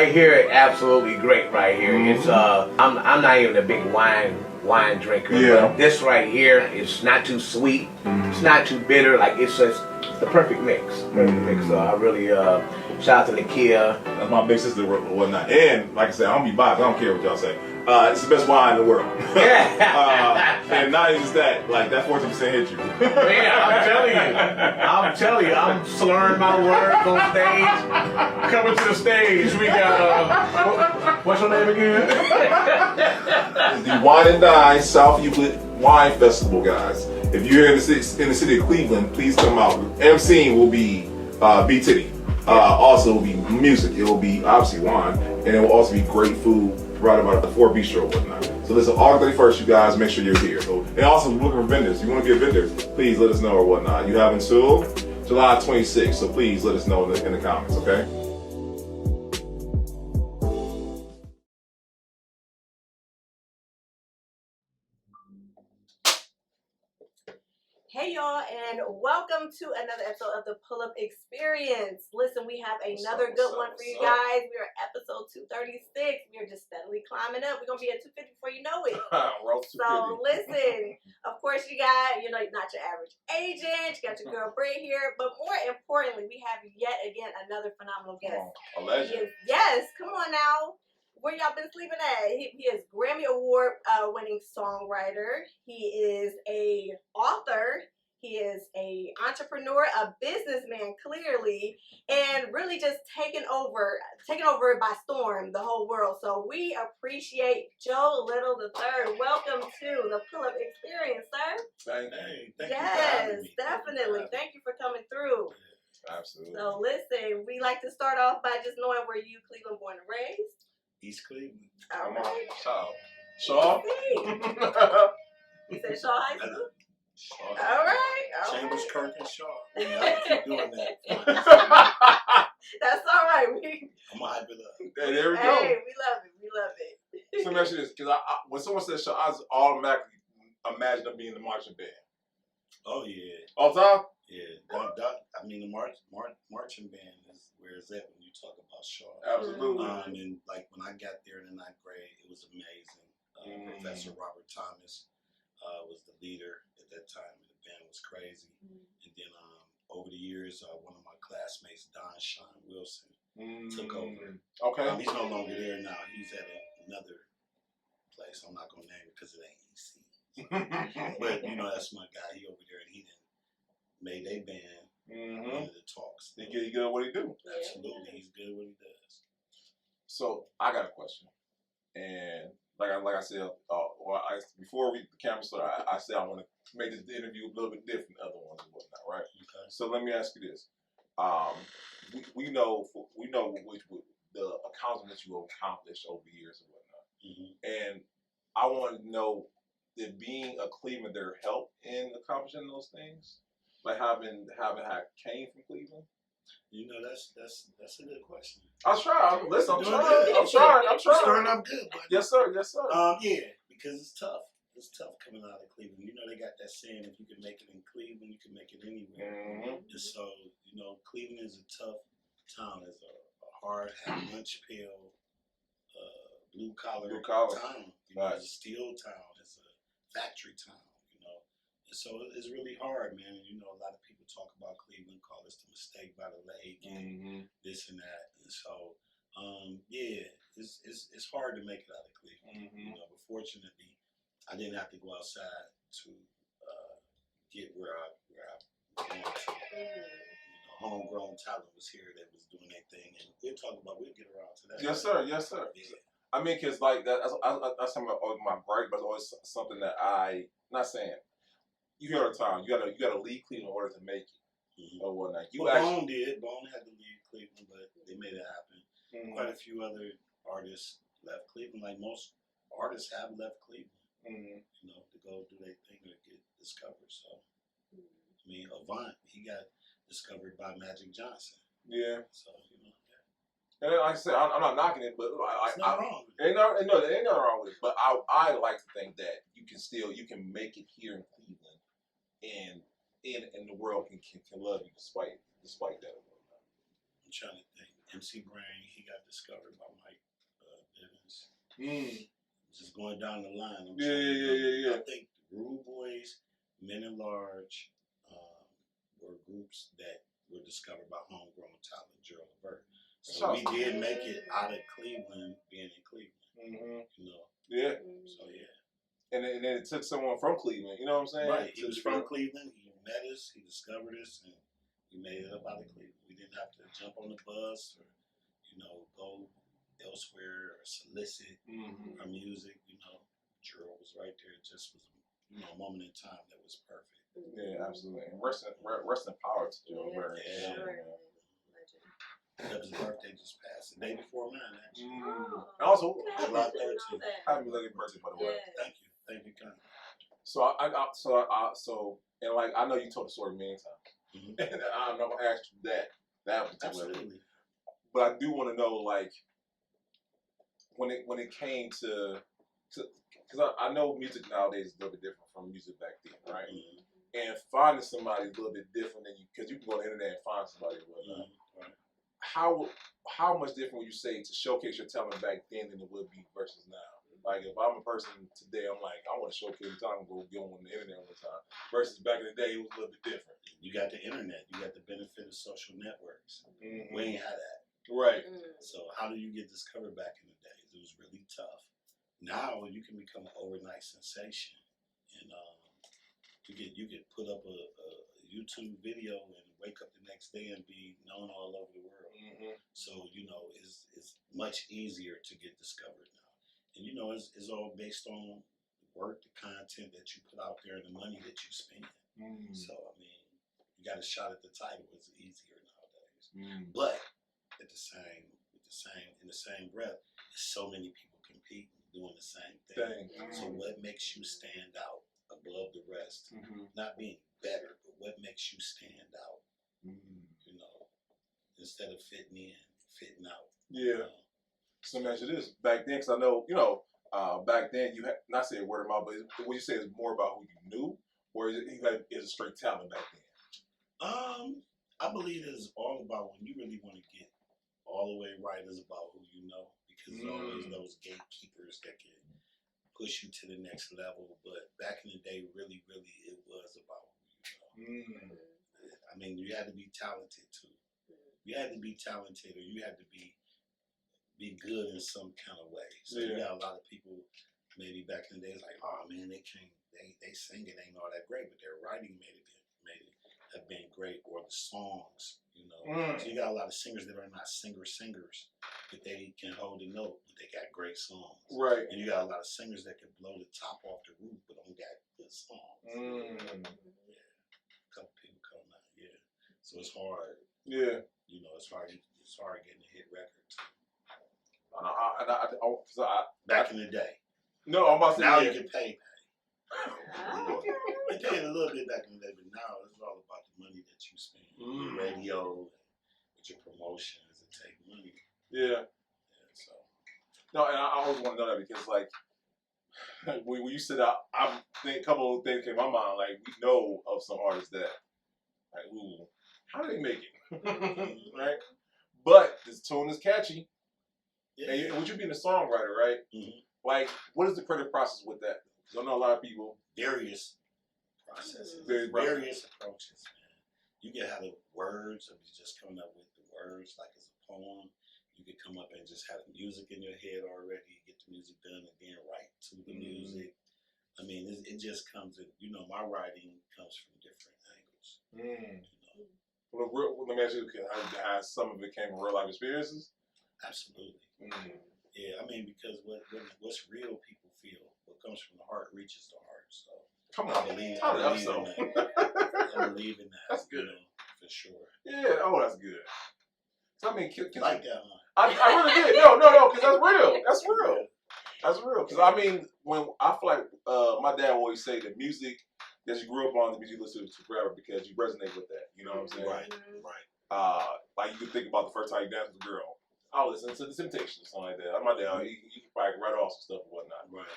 right here, absolutely great right here. It's I'm not even a big wine drinker. Yeah. But this right here is not too sweet. It's not too bitter. Like it's just the perfect mix. So I really shout out to Nakia. That's my big sister and whatnot. And like I said, I don't be biased. I don't care what y'all say. It's the best wine in the world. And not even just that, like that 14% hit you. Man, I'm telling you, I'm slurring my words on stage. Coming to the stage, we got what's your name again? The Wine and Dine South Euclid Wine Festival, guys. If you're in the city of Cleveland, please come out. MCing will be B Titty. Also, it will be music. It will be obviously wine, and it will also be great food right about the 4 Bistro and whatnot. So listen, August 31st, you guys make sure you're here. So, and also looking for vendors. If you want to be a vendor, please let us know or whatnot. You have until July 26th, so please let us know in the comments, okay? Hey y'all, and welcome to another episode of the Pull-Up Experience. Listen, we have another good one for you guys. We are episode 236. We are just steadily climbing up. We're gonna be at 250 before you know it. So listen, of course you got, not your average agent, you got your girl Bray here, but more importantly, we have yet again another phenomenal guest. A legend. Yes, come on now. Where y'all been sleeping at? He is Grammy Award winning songwriter. He is a author. He is a entrepreneur, a businessman, clearly, and really just taking over by storm the whole world. So we appreciate Joe Little III. Welcome to the Pull-Up Experience, sir. Thank you. Yes, definitely. Thank you for coming through. Absolutely. So listen, we like to start off by just knowing where you Cleveland born and raised. East Cleveland. All right. Shaw. You said Shaw High School? Shaw. All right. Chambers, Kirk, and Shaw. I keep doing that. That's all right. I'm gonna hype it up. Hey, there we go. Hey, we love it. We love it. So let me ask you this, because when someone says Shaw, I just automatically imagine them being in the marching band. Oh yeah. All the time? Yeah. The marching band is where it's at when you talk about Shaw. Absolutely. And like when I got there in the 9th grade, it was amazing. Professor Robert Thomas was the leader at that time, and the band was crazy. And then over the years, one of my classmates, Don Sean Wilson, took over. Okay. He's no longer there now. He's at another place. I'm not gonna name it because it ain't easy. But that's my guy. He over there, and he done made a band. One of the talks. He good at what he do. Absolutely, he's good at what he does. So I got a question, and like I said, before the camera started, I said I want to make this interview a little bit different than other ones and whatnot, right? Okay. So let me ask you this: we know the accomplishments you accomplished over the years and whatnot, and I want to know, did being a Clevelander help in accomplishing those things? Like having had came from Cleveland? That's a good question. I'm trying. Listen, I'm trying. You're starting off good, buddy. Yes, sir. Yeah, because it's tough. It's tough coming out of Cleveland. They got that saying, if you can make it in Cleveland, you can make it anywhere. And so, Cleveland is a tough town. It's a hard, lunch pail, blue collar town. It's a steel town. It's a factory town. And so it's really hard, man. A lot of people talk about Cleveland, call this the mistake by the lake, and this and that. And so, it's hard to make it out of Cleveland. But fortunately, I didn't have to go outside to get where I wanted to. Homegrown talent was here that was doing their thing, and we'll get around to that. Yes, sir. Yeah. I mean, cause like that's something my break, but it's always something that not saying. You hear all the time. You gotta leave Cleveland in order to make it or whatnot. Bone had to leave Cleveland, but they made it happen. Quite a few other artists left Cleveland. Like most artists have left Cleveland. To go do their thing or get discovered. So, Avant, he got discovered by Magic Johnson. Yeah. So And like I said, I'm not knocking it, but it's not wrong. Ain't nothing wrong with it. But I like to think that you can make it here in Cleveland. And the world can love you despite that. I'm trying to think. MC Brain, he got discovered by Mike Bivens. Just going down the line. Yeah. I think Rude Boys, Men at Large, were groups that were discovered by homegrown talent, Gerald Levert. So we did make it out of Cleveland, being in Cleveland. You know. Yeah. So yeah. And then it took someone from Cleveland. You know what I'm saying? Right. He was from Cleveland. He met us. He discovered us, and we made it up out of Cleveland. We didn't have to jump on the bus or, go elsewhere or solicit our music. Gerald was right there. It just was, a moment in time that was perfect. Yeah, absolutely. And rest in power to Gerald Levert. Yeah. That was his birthday just passed. The day before mine, actually. And also, July 13th. happy belated birthday, by the way. Thank you. Thank you, Connie. So and like I know you told the story many times, and I'm not gonna ask you that particularly. Absolutely. But I do want to know, like, when it came to because I know music nowadays is a little bit different from music back then, right? And finding somebody is a little bit different than because you can go on the internet and find somebody or whatnot. Right. How much different would you say to showcase your talent back then than it would be versus now? Like, if I'm a person today, I'm like, I want to showcase talent, go get on the internet one time. Versus back in the day, it was a little bit different. You got the internet. You got the benefit of social networks. We ain't had that. Right. So how do you get discovered back in the days? It was really tough. Now you can become an overnight sensation, and you could put up a YouTube video and wake up the next day and be known all over the world. So it's much easier to get discovered now. And it's all based on work, the content that you put out there, and the money that you spend. So you got a shot at the title. It's easier nowadays. But in the same breath, there's so many people competing, doing the same thing. So what makes you stand out above the rest? Not being better, but what makes you stand out? Instead of fitting in, fitting out. Yeah. So let me ask you this: back then, because I know, back then you had not say word of mouth, but what you say is more about who you knew, or is it straight talent back then? I believe it's all about when you really want to get all the way right is about who you know, because there's always those gatekeepers that can push you to the next level. But back in the day, really, it was about who you know. You had to be talented too. You had to be talented, or you had to be good in some kind of way. So you got a lot of people maybe back in the days like, oh man, they sing it ain't all that great, but their writing made it have been great, or the songs, So you got a lot of singers that are not singers, but they can hold a note, but they got great songs. Right. And you got a lot of singers that can blow the top off the roof, but don't got good songs. Yeah. A couple people come out, So it's hard. Yeah. It's hard getting a hit record. Back in the day. No, I'm about to say now you can pay. They paid a little bit back in the day, but now it's all about the money that you spend. Your radio, with your promotions, it take money. Yeah. So. No, and I always want to know that because, like, when you said that, I think a couple of things came to my mind. Like, we know of some artists that, like, ooh, how do they make it? Right? But this tune is catchy. Yeah. And with you being a songwriter, right? Like, what is the creative process with that? Because I know a lot of people. Various processes. Various approaches, man. You can have the words of just coming up with the words like it's a poem. You could come up and just have the music in your head already, get the music done, and then write to the music. It just comes in, my writing comes from different angles. Well, let me ask you, how some of it came from real life experiences? Absolutely. Yeah, because what's real, people feel. What comes from the heart reaches the heart. So come on, I believe in that. I believe in that. That's good. For sure. Yeah. Oh, that's good. So like that, huh? I really did. No, because that's real. That's real. That's real. Because when I feel like my dad always say that music that you grew up on, the music you listen to forever because you resonate with that. You know what I'm saying? Right. Like you can think about the first time you danced with a girl. I listen to the Temptations, something like that. My dad, he can probably write off some stuff and whatnot. Right.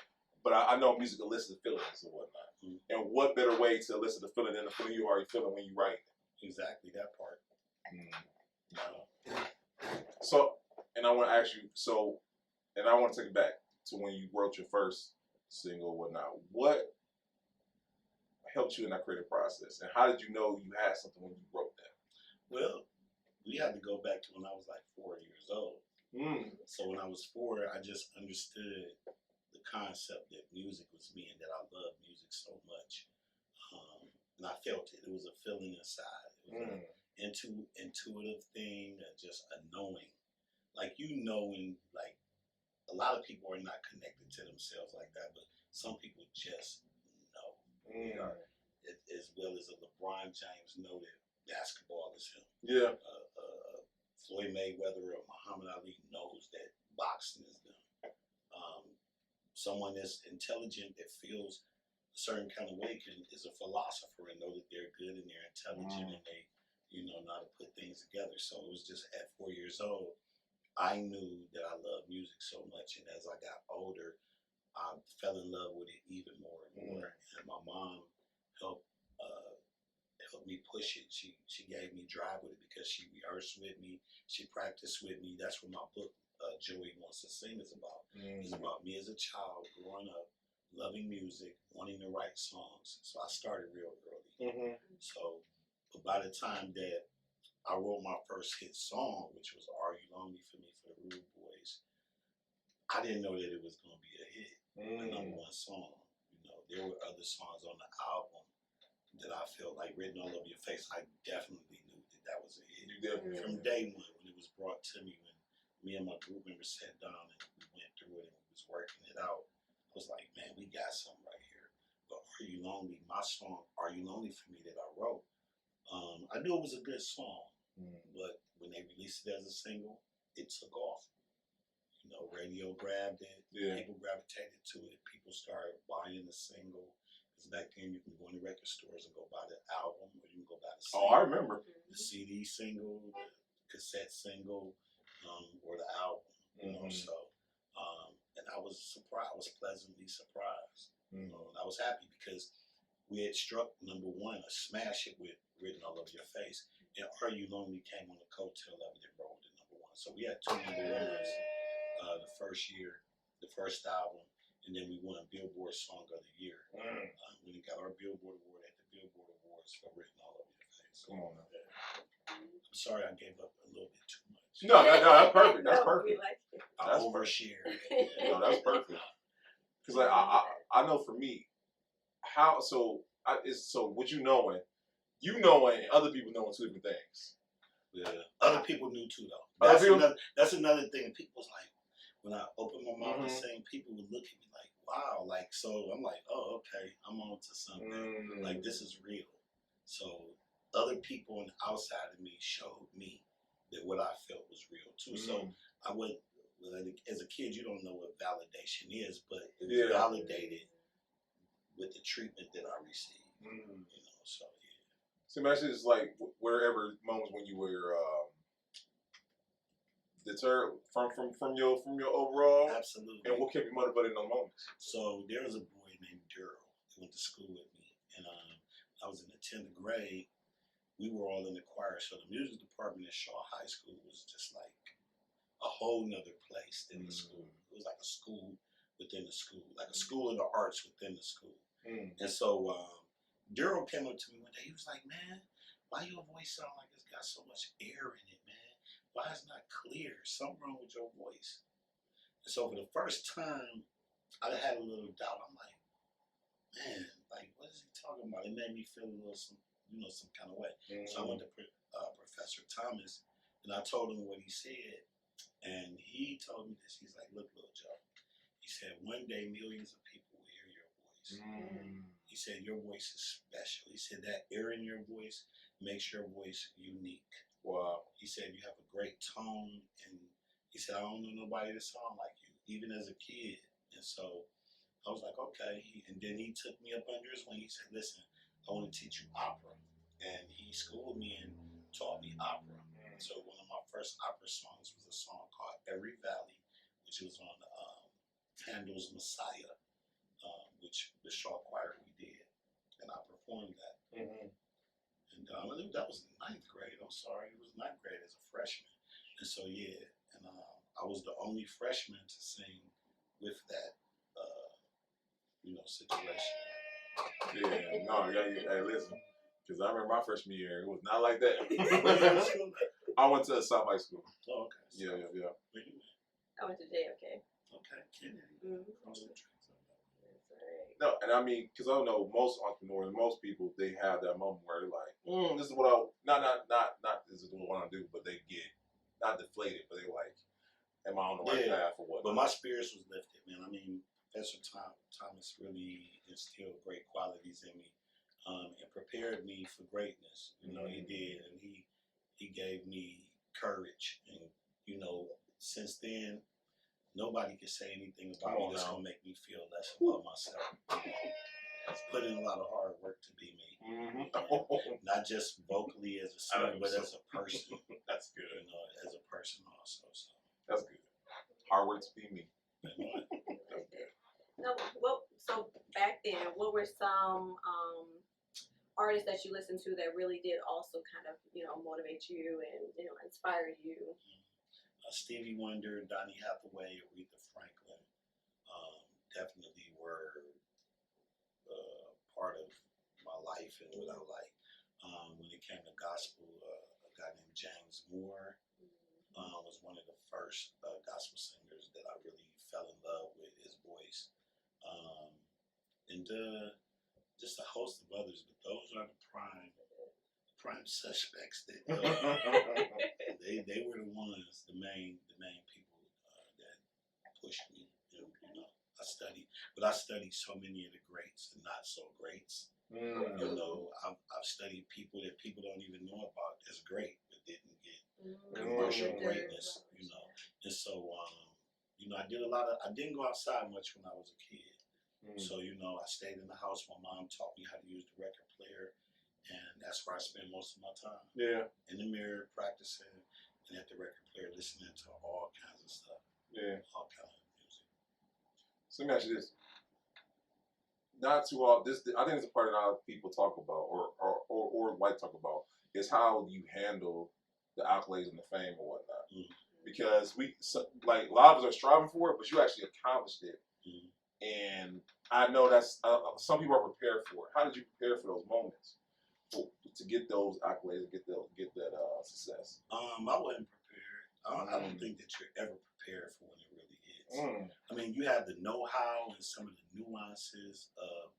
But I know music elicits feelings and whatnot. And what better way to elicit the feeling than the feeling you already feeling when you write? Exactly, that part. So, and I want to ask you. So, and I want to take it back to when you wrote your first single, or whatnot. What helped you in that creative process, and how did you know you had something when you wrote that? Well, we had to go back to when I was like 4 years old. So when I was 4, I just understood the concept that music was me and that I loved music so much. And I felt it. It was a feeling inside. It was an intuitive thing, just a knowing. Like, when, like, a lot of people are not connected to themselves like that, but some people just know. As well as a LeBron James know that basketball is him. Yeah. Floyd Mayweather or Muhammad Ali knows that boxing is them. Someone that's intelligent that feels a certain kind of way is a philosopher and know that they're good and they're intelligent and they, know how to put things together. So it was just at 4 years old, I knew that I loved music so much, and as I got older, I fell in love with it even more and more. And my mom helped me push it. She gave me drive with it because she rehearsed with me, she practiced with me. That's what my book, Joey Wants to Sing, is about. It's about me as a child growing up, loving music, wanting to write songs. So I started real early. So, but by the time that I wrote my first hit song, which was "Are You Lonely for Me" for the Rude Boys, I didn't know that it was going to be a hit, the #1 song. There were other songs on the album that I felt like "Written All Over Your Face." I definitely knew that was a hit. From day one, when it was brought to me, when me and my group members sat down and we went through it and we was working it out, I was like, man, we got something right here. But "Are You Lonely," my song, "Are You Lonely for Me" that I wrote, I knew it was a good song, but when they released it as a single, it took off. Radio grabbed it, people gravitated to it, people started buying the single. Because back then you can go in the record stores and go buy the album, or you can go buy the single. Oh, I remember. The CD single, the cassette single, or the album. So, and I was surprised, I was pleasantly surprised. And I was happy because we had struck #1, a smash hit with "Written All Over Your Face," and "Are You Lonely" came on the coattail of it and rolled to #1. So we had 2 #1s the first year, the first album, and then we won Billboard Song of the Year. We got our Billboard Award at the Billboard Awards for "Written All Over Your Face." Come on now. I'm sorry I gave up a little bit too much. No, that's perfect. That's perfect. I overshared. No, that's perfect. Because like I know for me, what you knowing, and other people knowing 2 different things. Yeah, other people knew too though. That's another thing. People was like, when I opened my mouth and sang, people would look at me like, wow, like, so I'm like, oh, okay, I'm on to something. Like, this is real. So other people on the outside of me showed me that what I felt was real too. So I went, as a kid, you don't know what validation is, but it was validated with the treatment that I received. So yeah. So imagine it's like wherever moments when you were deterred from your overall. Absolutely. And what kept you motivated in those moments? So there was a boy named Daryl who went to school with me, and I was in the 10th grade. We were all in the choir, so the music department at Shaw High School was just like a whole nother place than the school. It was like a school within the school, like a school of the arts within the school. And so Daryl came up to me one day. He was like, man, why your voice sound like it's got so much air in it, man? Why it's not clear? Something wrong with your voice. And so for the first time, I had a little doubt. I'm like, man, like, what is he talking about? It made me feel a little, some kind of way. So I went to Professor Thomas, and I told him what he said. And he told me this. He's like, look, little Joe. He said, one day millions of people will hear your voice. He said, your voice is special. He said, that air in your voice makes your voice unique. Wow. He said, you have a great tone. And he said, I don't know nobody that sound like you, even as a kid. And so I was like, okay. And then he took me up under his wing. He said, listen, I want to teach you opera. And he schooled me and taught me opera. So one of my first opera songs was a song called Every Valley, which was on Handel's Messiah, which the Shaw Choir we did. And I performed that. And that was ninth grade. I'm sorry, it was ninth grade as a freshman. And so and I was the only freshman to sing with that, situation. Yeah, no, hey, listen, because I remember my freshman year, it was not like that. I went to a South High School. Oh, okay. Yeah. Where you went? I went to JFK. Okay, Kennedy. Mm-hmm. No, and I mean, because I don't know, most entrepreneurs, most people, they have that moment where they're like, this is what not this is what I want to do, but they get not deflated, but they're like, am I on the right path or what? But my spirits was lifted, man. I mean, Professor Thomas really instilled great qualities in me, and prepared me for greatness. You know, he did, and he gave me courage, and since then, nobody can say anything about me that's gonna make me feel less about myself. I've put in a lot of hard work to be me, not just vocally as a singer, but as a person. That's good. As a person also. So that's good. Hard work to be me. That's good. No, so back then, what were some artists that you listened to that really did also kind of motivate you and inspire you? Stevie Wonder, Donny Hathaway, Aretha Franklin, definitely were part of my life and what I like. When it came to gospel, a guy named James Moore was one of the first gospel singers that I really fell in love with his voice. And just a host of others, but those are the prime suspects that they were the ones, the main people that pushed me. I studied so many of the greats and not so greats. I've studied people that people don't even know about as great, but didn't get commercial greatness. And so I didn't go outside much when I was a kid. So I stayed in the house. My mom taught me how to use the record player, and that's where I spend most of my time. Yeah. In the mirror, practicing, and at the record player, listening to all kinds of stuff. Yeah. All kinds of music. So let me ask you this. Not too all this. I think it's a part that a lot of people talk about, or like talk about, is how you handle the accolades and the fame or whatnot. Because a lot of us are striving for it, but you actually accomplished it. And I know that's some people are prepared for it. How did you prepare for those moments to get those accolades and get that success? I wasn't prepared. I don't think that you're ever prepared for when it really is. I mean, you have the know-how and some of the nuances of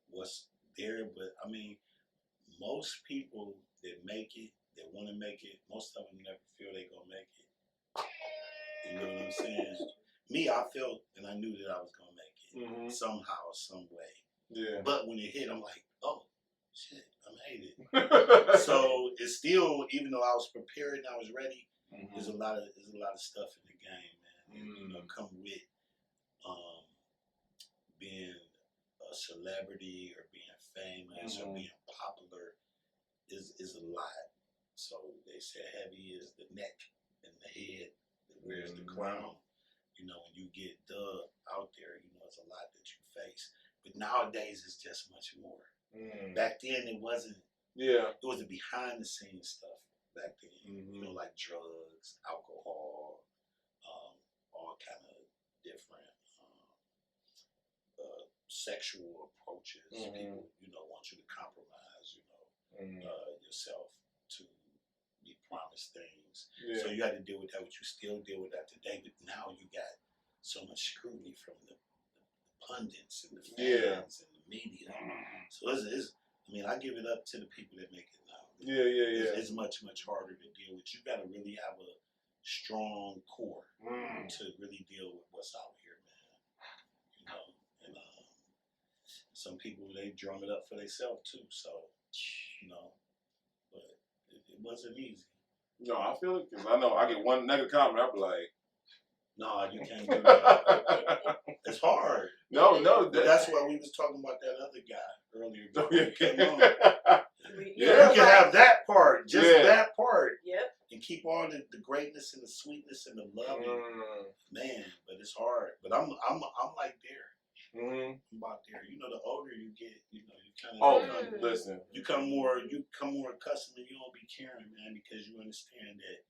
what's there, but I mean, most people that make it, that want to make it, most of them never feel they're gonna make it. You know what I'm saying? Me, I felt and I knew that I was gonna make it somehow, some way. Yeah. But when it hit, I'm like, oh shit, I made it. So it's still, even though I was prepared and I was ready, there's a lot of stuff in the game, man. And, come with being a celebrity or being famous or being popular is a lot. So they say heavy is the neck and the head that wears the crown. When you get dubbed out there, it's a lot that you face. But nowadays, it's just much more. Back then, it wasn't. Yeah. It was the behind the scenes stuff back then. Like drugs, alcohol, all kind of different sexual approaches. People, want you to compromise, yourself to be promised things. Yeah. So you had to deal with that, but you still deal with that today. But now you got so much scrutiny from the pundits and the fans and the media. So I give it up to the people that make it now. It's much, much harder to deal with. You got to really have a strong core to really deal with what's out here, man. And some people, they drum it up for themselves too. So, but it wasn't easy. No, I feel it because I know I get one negative comment, I'll be like, no, you can't do that. It's hard. No. That's why we was talking about that other guy earlier. You can have that part, just that part. Yep. And keep all the greatness and the sweetness and the love. Man, but it's hard. But I'm like there. I'm about there. The older you get, you kind of. Listen. You become more accustomed and you don't be caring, man, because you understand that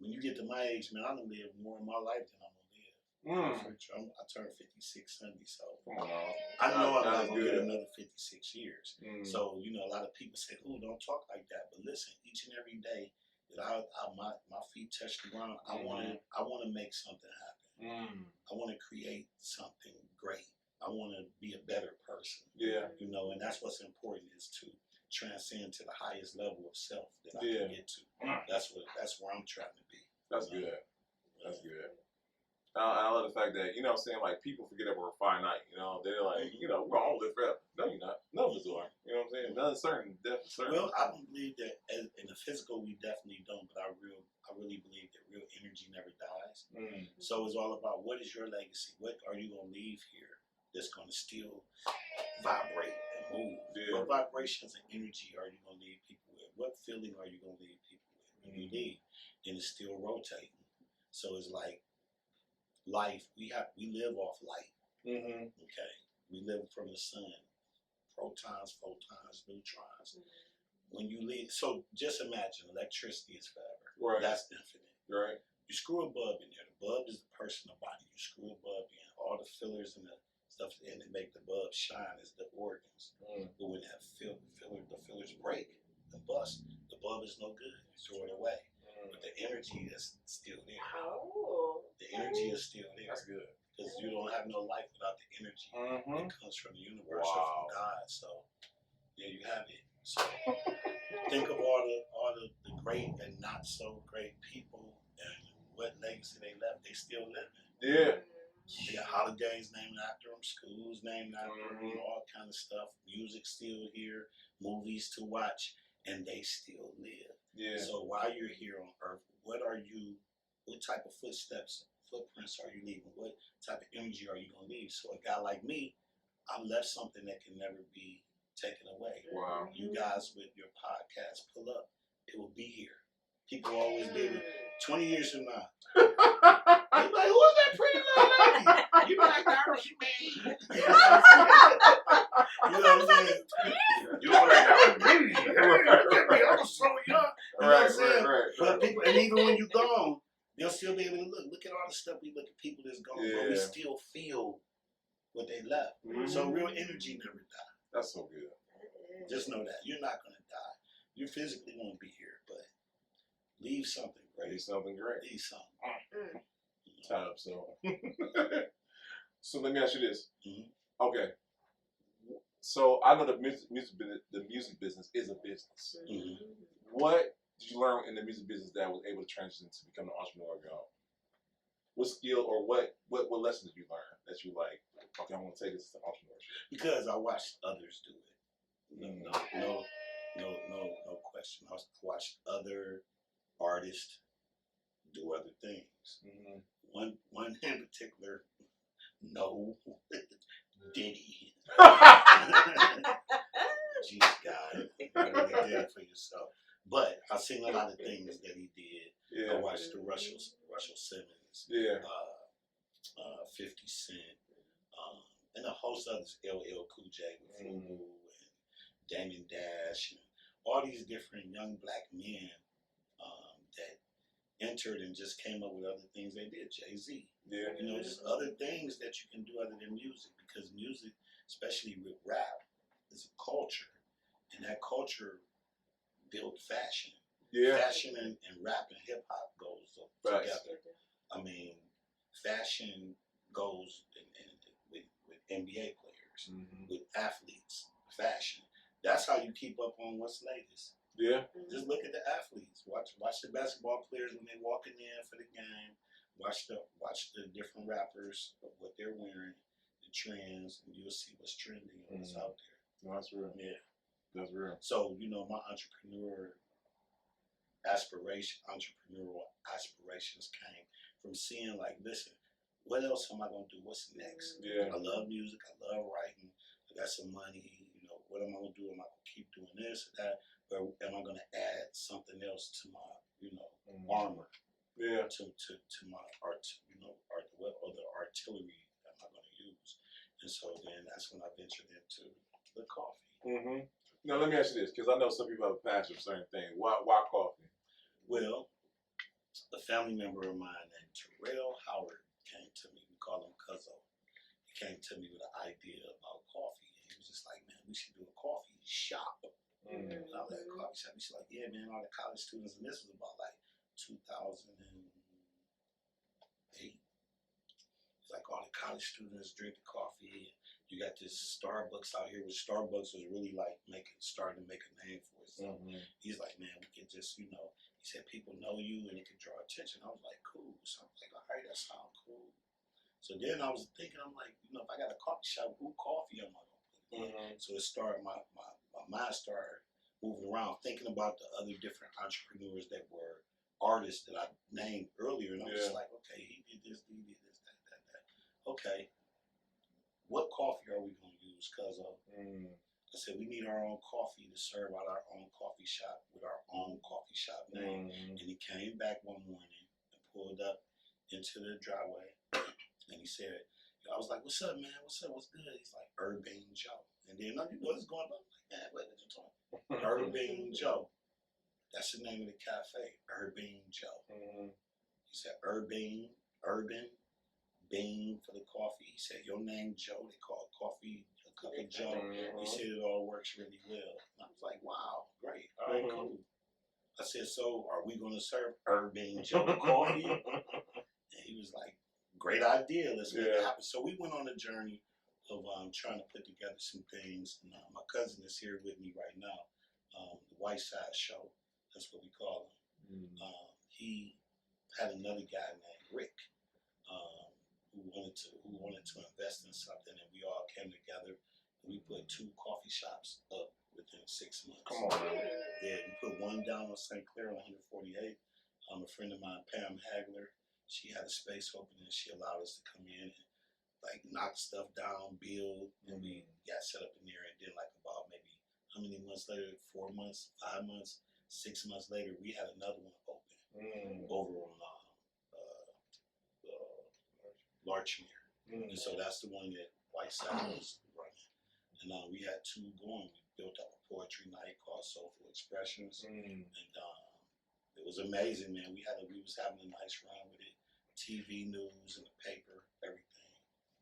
when you get to my age, man, I'm gonna live more of my life than I'm gonna live. I turned 56 Sunday, so I know I'm not gonna get another 56 years. So you know, a lot of people say, "Oh, don't talk like that." But listen, each and every day that my feet touch the ground, I want to make something happen. I want to create something great. I want to be a better person. Yeah. You know, and that's what's important, is to transcend to the highest level of self that I can get to. That's where I'm trying to be. That's good. That's good. I love the fact that, you know what I'm saying, like, people forget that we're finite, you know, they're like, you know, we're all live forever. No, you're not. None of us are. You know what I'm saying? None certain, definitely certain. Well, I don't believe that in the physical we definitely don't, but I really believe that real energy never dies. So it's all about, what is your legacy? What are you going to leave here that's going to still vibrate and move? What vibrations and energy are you going to leave people with? What feeling are you going to leave people with when you leave? And it's still rotating. So it's like, life, we live off light. Okay, we live from the sun, protons, photons, neutrons. When you leave, so just imagine, electricity is forever. Right. That's infinite. Right. You screw a bulb in there. The bulb is the personal body. You screw a bulb in. All the fillers and the stuff in that make the bulb shine is the organs. But when that the fillers break and bust, the bulb is no good. You throw it away. But the energy is still there. The energy is still there. That's good. Because you don't have no life without the energy that comes from the universe or from God. So there you have it. So think of all the great and not so great people and what legacy they left. They still living. Yeah. They got holidays named after them, schools named after them, all kind of stuff. Music still here, movies to watch, and they still live. Yeah. So while you're here on Earth, what type of footprints are you leaving? What type of energy are you going to leave? So a guy like me, I left something that can never be taken away. Wow. You guys with your podcast, pull up. It will be here. People will always be able, 20 years from now. They're like, who's that pretty little lady? You be like, that was me. You know what I'm saying? You know what I'm saying? I was so young. You know what I'm saying? Right. But people, and even when you're gone, they'll still be able to look at all the stuff we look at people that's gone, but we still feel what they left. So real energy never dies. That's so good. Just know that you're not gonna die. You physically won't be here, but leave something great. Leave something great. Leave something. Time so. So let me ask you this. Okay. So I know the music business is a business. What did you learn in the music business that was able to transition to become an entrepreneur? What skill or what lessons did you learn that you like? Okay, I want to take this to entrepreneurship. Because I watched others do it. No question. I watched other artists do other things. One in particular, Diddy. Jeez, God, you really did it for yourself. But I've seen a lot of things that he did. I watched the Russell Simmons, 50 Cent, and a host of others, LL Cool J with Fubu and Damien Dash, and all these different young black men that entered and just came up with other things they did. Jay-Z, you know, just other things that you can do other than music, because music, especially with rap, is a culture, and that culture built fashion. Fashion and rap and hip hop goes together. I mean, fashion goes with NBA players, with athletes, fashion. That's how you keep up on what's latest. Just look at the athletes. Watch the basketball players when they're walking in for the game. Watch the different rappers, what they're wearing, the trends, and you'll see what's trending and what's out there. No, that's real. Yeah, that's real. So you know, my entrepreneurial aspirations came from seeing, like, listen, what else am I gonna do? What's next? I love music. I love writing. I got some money. You know, what am I gonna do? Am I gonna keep doing this or that? Or am I gonna add something else to my, armor? To my art, what other artillery am I gonna use? And so then that's when I ventured into the coffee. Now let me ask you this, because I know some people have a passion for certain things. Why coffee? Well, a family member of mine named Terrell Howard came to me. We call him Cuzzo. He came to me with an idea about coffee. And he was just like, man, we should do a coffee shop. Mm. And I was like, coffee shop. He's like, yeah, man, all the college students, and this was about like 2008. It's like all the college students drinking coffee. You got this Starbucks out here, which Starbucks was really like starting to make a name for itself. Mm-hmm. He's like, man, we can just, he said people know you and it can draw attention. I was like, cool. So I'm like, all right, that sounds cool. So then I was thinking, I'm like, if I got a coffee shop, who coffee am I gonna put in? Mm-hmm. So it started, my mind started moving around, thinking about the other different entrepreneurs that were artists that I named earlier. And I was like, okay, he did this, that. Okay, what coffee are we going to use? Because I said, we need our own coffee to serve at our own coffee shop with our own coffee shop name. And he came back one morning and pulled up into the driveway. And he said, I was like, what's up, man? What's up? What's good? He's like, Urbane Joe. And then, what's going on? I'm like, man, what are you talking about? Urbane Joe. That's the name of the cafe, Urbane Joe. He said, urban, bean for the coffee. He said, your name Joe, they call it coffee, a cup of Joe. He said it all works really well. And I was like, wow, great, all right, cool. I said, so are we gonna serve Urbane Joe coffee? And he was like, great idea, let's make it happen. So we went on a journey of trying to put together some things. And, my cousin is here with me right now, the White Side Show, that's what we call him. He had another guy named Rick, who wanted to invest in something, and we all came together and we put 2 coffee shops up within 6 months. Come on, man. Yeah, we put one down on St. Clair on 148. A friend of mine, Pam Hagler, she had a space open and she allowed us to come in and like knock stuff down, build, and we got set up in there. And then like about maybe how many months later, 4 months, 5 months, 6 months later, we had another one open over on Larchmere. And so that's the one that Whiteside was running. And we had 2 going. We built up a poetry night called Soulful Expressions. And it was amazing, man. We was having a nice run with it. TV news and the paper, everything.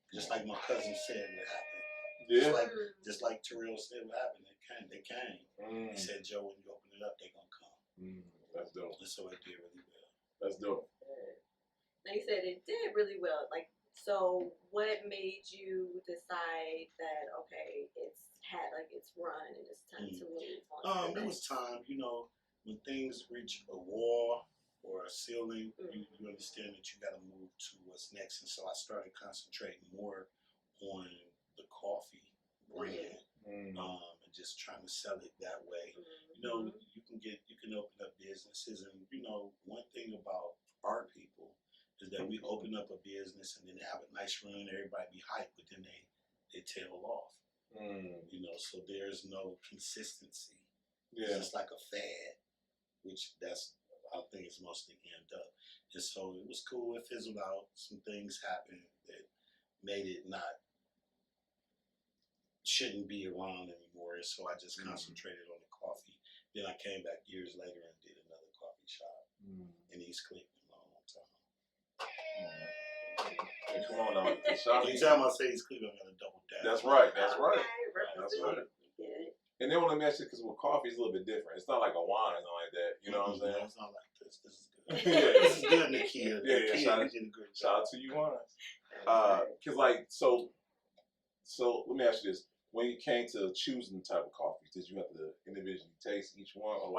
Just like my cousin said what happened. Yeah. Just like Terrell said what happened. They came. He said, Joe, when you open it up, they're gonna come. That's dope. And so it did really well. That's dope. Now you said it did really well. Like, so what made you decide that it's run and it's time to move on? There was time, when things reach a wall or a ceiling, you understand that you got to move to what's next. And so I started concentrating more on the coffee brand and just trying to sell it that way. You can open up businesses, and one thing about our people is that we open up a business and then they have a nice run, everybody be hyped, but then they tail off. So there's no consistency. It's just like a fad, which that's how things mostly end up. And so it was cool. It fizzled out. Some things happened that made it shouldn't be around anymore. And so I just concentrated on the coffee. Then I came back years later and did another coffee shop in East Cleveland a long time. Hey, come on now. Anytime I say East Cleveland, I'm going to double down. That's right. That's right. And then when I mentioned, because with coffee is a little bit different. It's not like a wine or something like that. You know what I'm saying? It's not like this. This is good. This is good, Nakia. Yeah. Shout out to you, wines. Because so let me ask you this: when you came to choosing the type of coffees, did you have to individually taste each one, or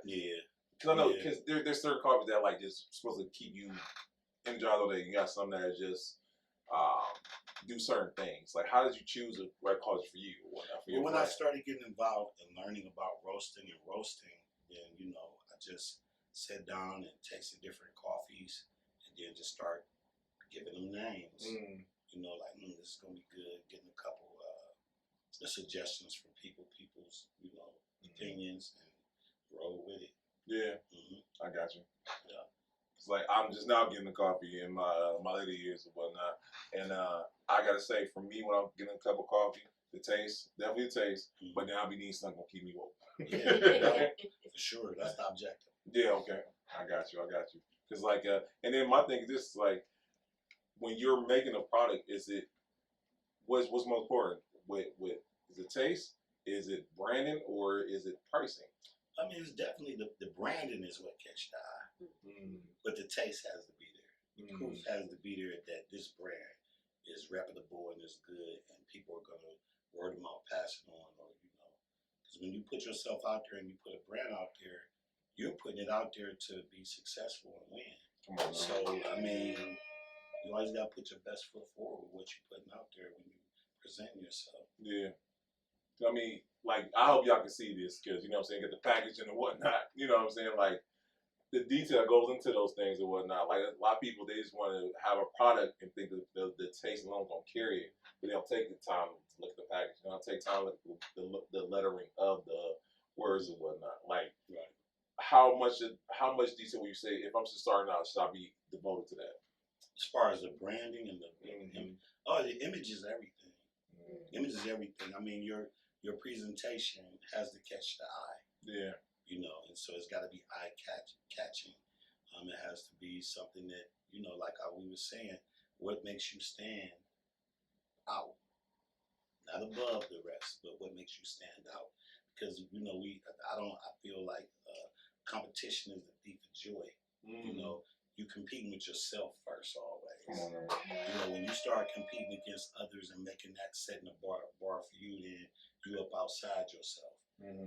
Yeah. Because I know because there's certain coffees that just supposed to keep you energized all day. You got some that are just do certain things. Like, how did you choose the right coffee for you? When I started getting involved in learning about roasting, then I just sat down and tasted different coffees, and then just start giving them names. This is gonna be good. Getting a couple the suggestions from people's opinions, and roll with it. Yeah, I got you. Yeah. It's like I'm just now getting the coffee in my later years and whatnot, and I gotta say, for me, when I'm getting a cup of coffee, The taste, definitely the taste. But now I be needing something gonna keep me woke. Yeah, for sure. That's the objective. Yeah, okay. I got you. Cause like, and then my thing is this: like, when you're making a product, is it what's most important? With is it taste? Is it branding or is it pricing? I mean, it's definitely the branding is what catch the eye, but the taste has to be there. The proof has to be there that this brand is reputable and is good, and people are gonna word of mouth pass it on, or because when you put yourself out there and you put a brand out there, you're putting it out there to be successful and win. Come on. So I mean, you always gotta put your best foot forward with what you're putting out there when you presenting yourself. Yeah. I mean, like, I hope y'all can see this because, you know what I'm saying, get the packaging and whatnot. You know what I'm saying? Like, the detail goes into those things and whatnot. Like, a lot of people, they just want to have a product and think that the taste alone is going to carry it. But they don't take the time to look at the package. They don't take time to look at the lettering of the words and whatnot. Like, Right. how much detail would you say, if I'm just starting out, should I be devoted to that? As far as the branding and the image is everything. Image is everything. I mean, your presentation has to catch the eye. Yeah. And so it's got to be eye catching. It has to be something that like how we were saying, what makes you stand out, not above the rest, but what makes you stand out. Because I feel like competition is the thief of joy. You competing with yourself first always. When you start competing against others and making that setting a bar for you, then you up outside yourself.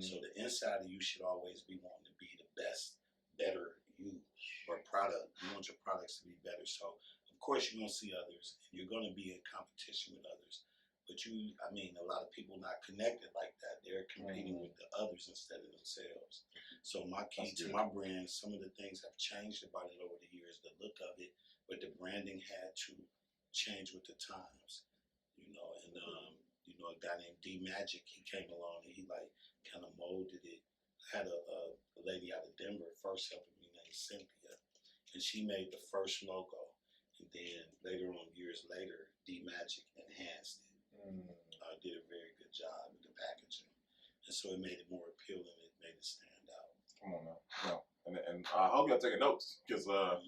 So the inside of you should always be wanting to be the best, better you or product. You want your products to be better. So of course you're gonna see others and you're gonna be in competition with others. But a lot of people not connected like that. They're competing with the others instead of themselves. So my key to my brand, some of the things have changed about it over the years, the look of it, but the branding had to change with the times. A guy named D Magic, he came along and he kind of molded it. I had a lady out of Denver first helping me named Cynthia, and she made the first logo. And then later on, years later, D Magic enhanced it. Did a very good job with the packaging, and so it made it more appealing. It made it stand out. Come on now. And I hope y'all taking notes because, like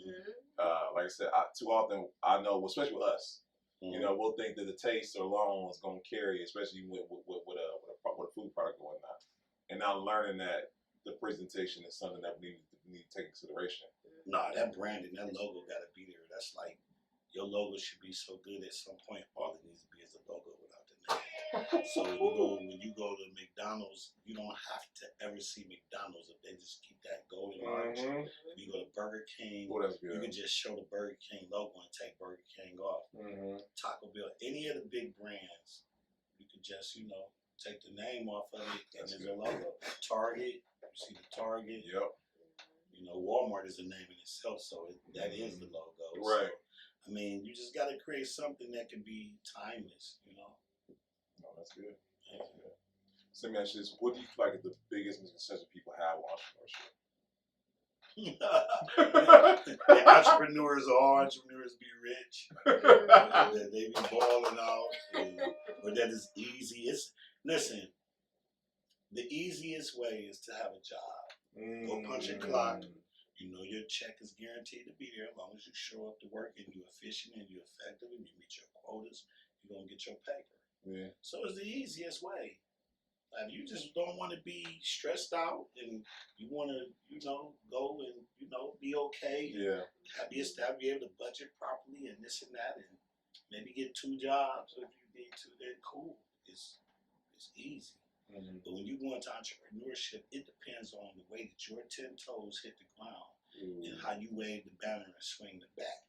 I said, too often I know, especially with us, we'll think that the taste alone is going to carry, especially with a food product or whatnot. And now learning that the presentation is something that we need to take consideration. Nah, that branding, that logo got to be there. That's like your logo should be so good at some point. All it needs to be is a logo without the name. So when you go to McDonald's, you don't have to ever see McDonald's if they just keep that golden arch. If you go to Burger King, you can just show the Burger King logo and take Burger King off. Taco Bell, any of the big brands, you could just take the name off of it and there's a logo. Target, you see the Target. Yep. Walmart is a name in itself, so that is the logo. Right. So, you just got to create something that can be timeless. No, that's good. That's good. So let me ask you this: what do you feel like is the biggest misconception people have on entrepreneurship? Entrepreneurs be rich. That they be balling out, or that it's easy. Listen. The easiest way is to have a job. Go punch a clock. Your check is guaranteed to be there as long as you show up to work and you're efficient and you're effective and you meet your quotas. You're gonna get your paper. Yeah. So it's the easiest way. If you just don't want to be stressed out and you want to, go and be okay. Yeah. Be able to budget properly and this and that, and maybe get 2 jobs if you need to. Then cool. It's easy. But when you go into entrepreneurship, it depends on the way that your 10 toes hit the ground and how you wave the banner and swing the bat.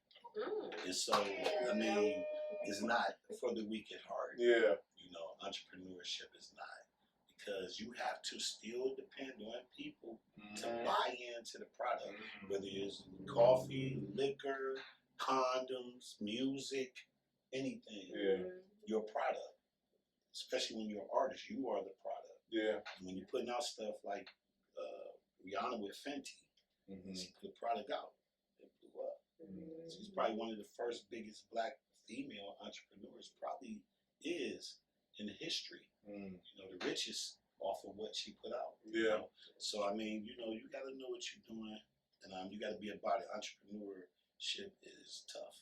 And so, it's not for the weak at heart. Yeah. Entrepreneurship is not, because you have to still depend on people to buy into the product, whether it's coffee, liquor, condoms, music, anything. Yeah. Your product. Especially when you're an artist, you are the product. Yeah. And when you're putting out stuff like Rihanna with Fenty, she put the product out, it blew up. She's probably one of the first biggest black female entrepreneurs. Probably is in history. Mm. You know, the richest off of what she put out. Yeah. You know? So I mean, you know, you got to know what you're doing, and you got to be about it. Entrepreneurship is tough,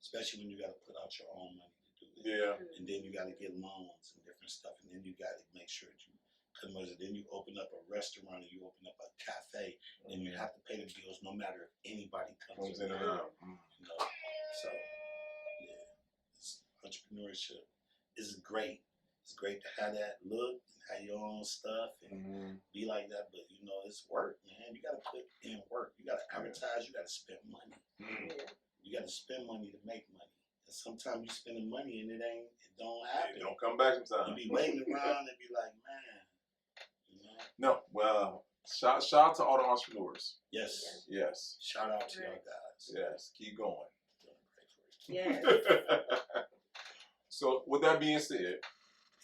especially when you got to put out your own money to do it. Yeah. And then you got to get loans and different stuff, and then you got to make sure that you convert it. Then you open up a restaurant, or you open up a cafe, and you have to pay the bills no matter if anybody comes in in. or out. You know, so yeah, entrepreneurship is great. It's great to have that look and have your own stuff and be like that, but you know, it's work, man. You got to put in work. You got to advertise. You got to spend money. You got to spend money to make money. And sometimes you spending money and it don't happen. It don't come back sometimes. You be waiting around and be like, man, you know. No, well, shout out to all the entrepreneurs. Yes. Yes. Shout out to y'all guys. Yes. Keep going. Yes. So with that being said,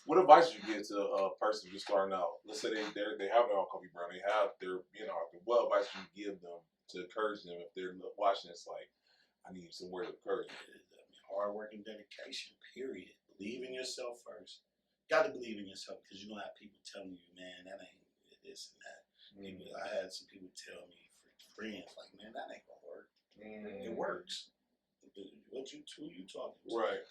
what advice would you give to a person just starting out? Let's say they have their own coffee brand, they're being an author. What advice would you give them to encourage them if they're watching this? Like, I need some word of encouragement. Hard work and dedication. Period. Believe in yourself first. Got to believe in yourself, because you don't have people telling you, man, that ain't this and that. People, I had some people tell me, friends, like, man, that ain't gonna work. It works. Who you talking to? Right.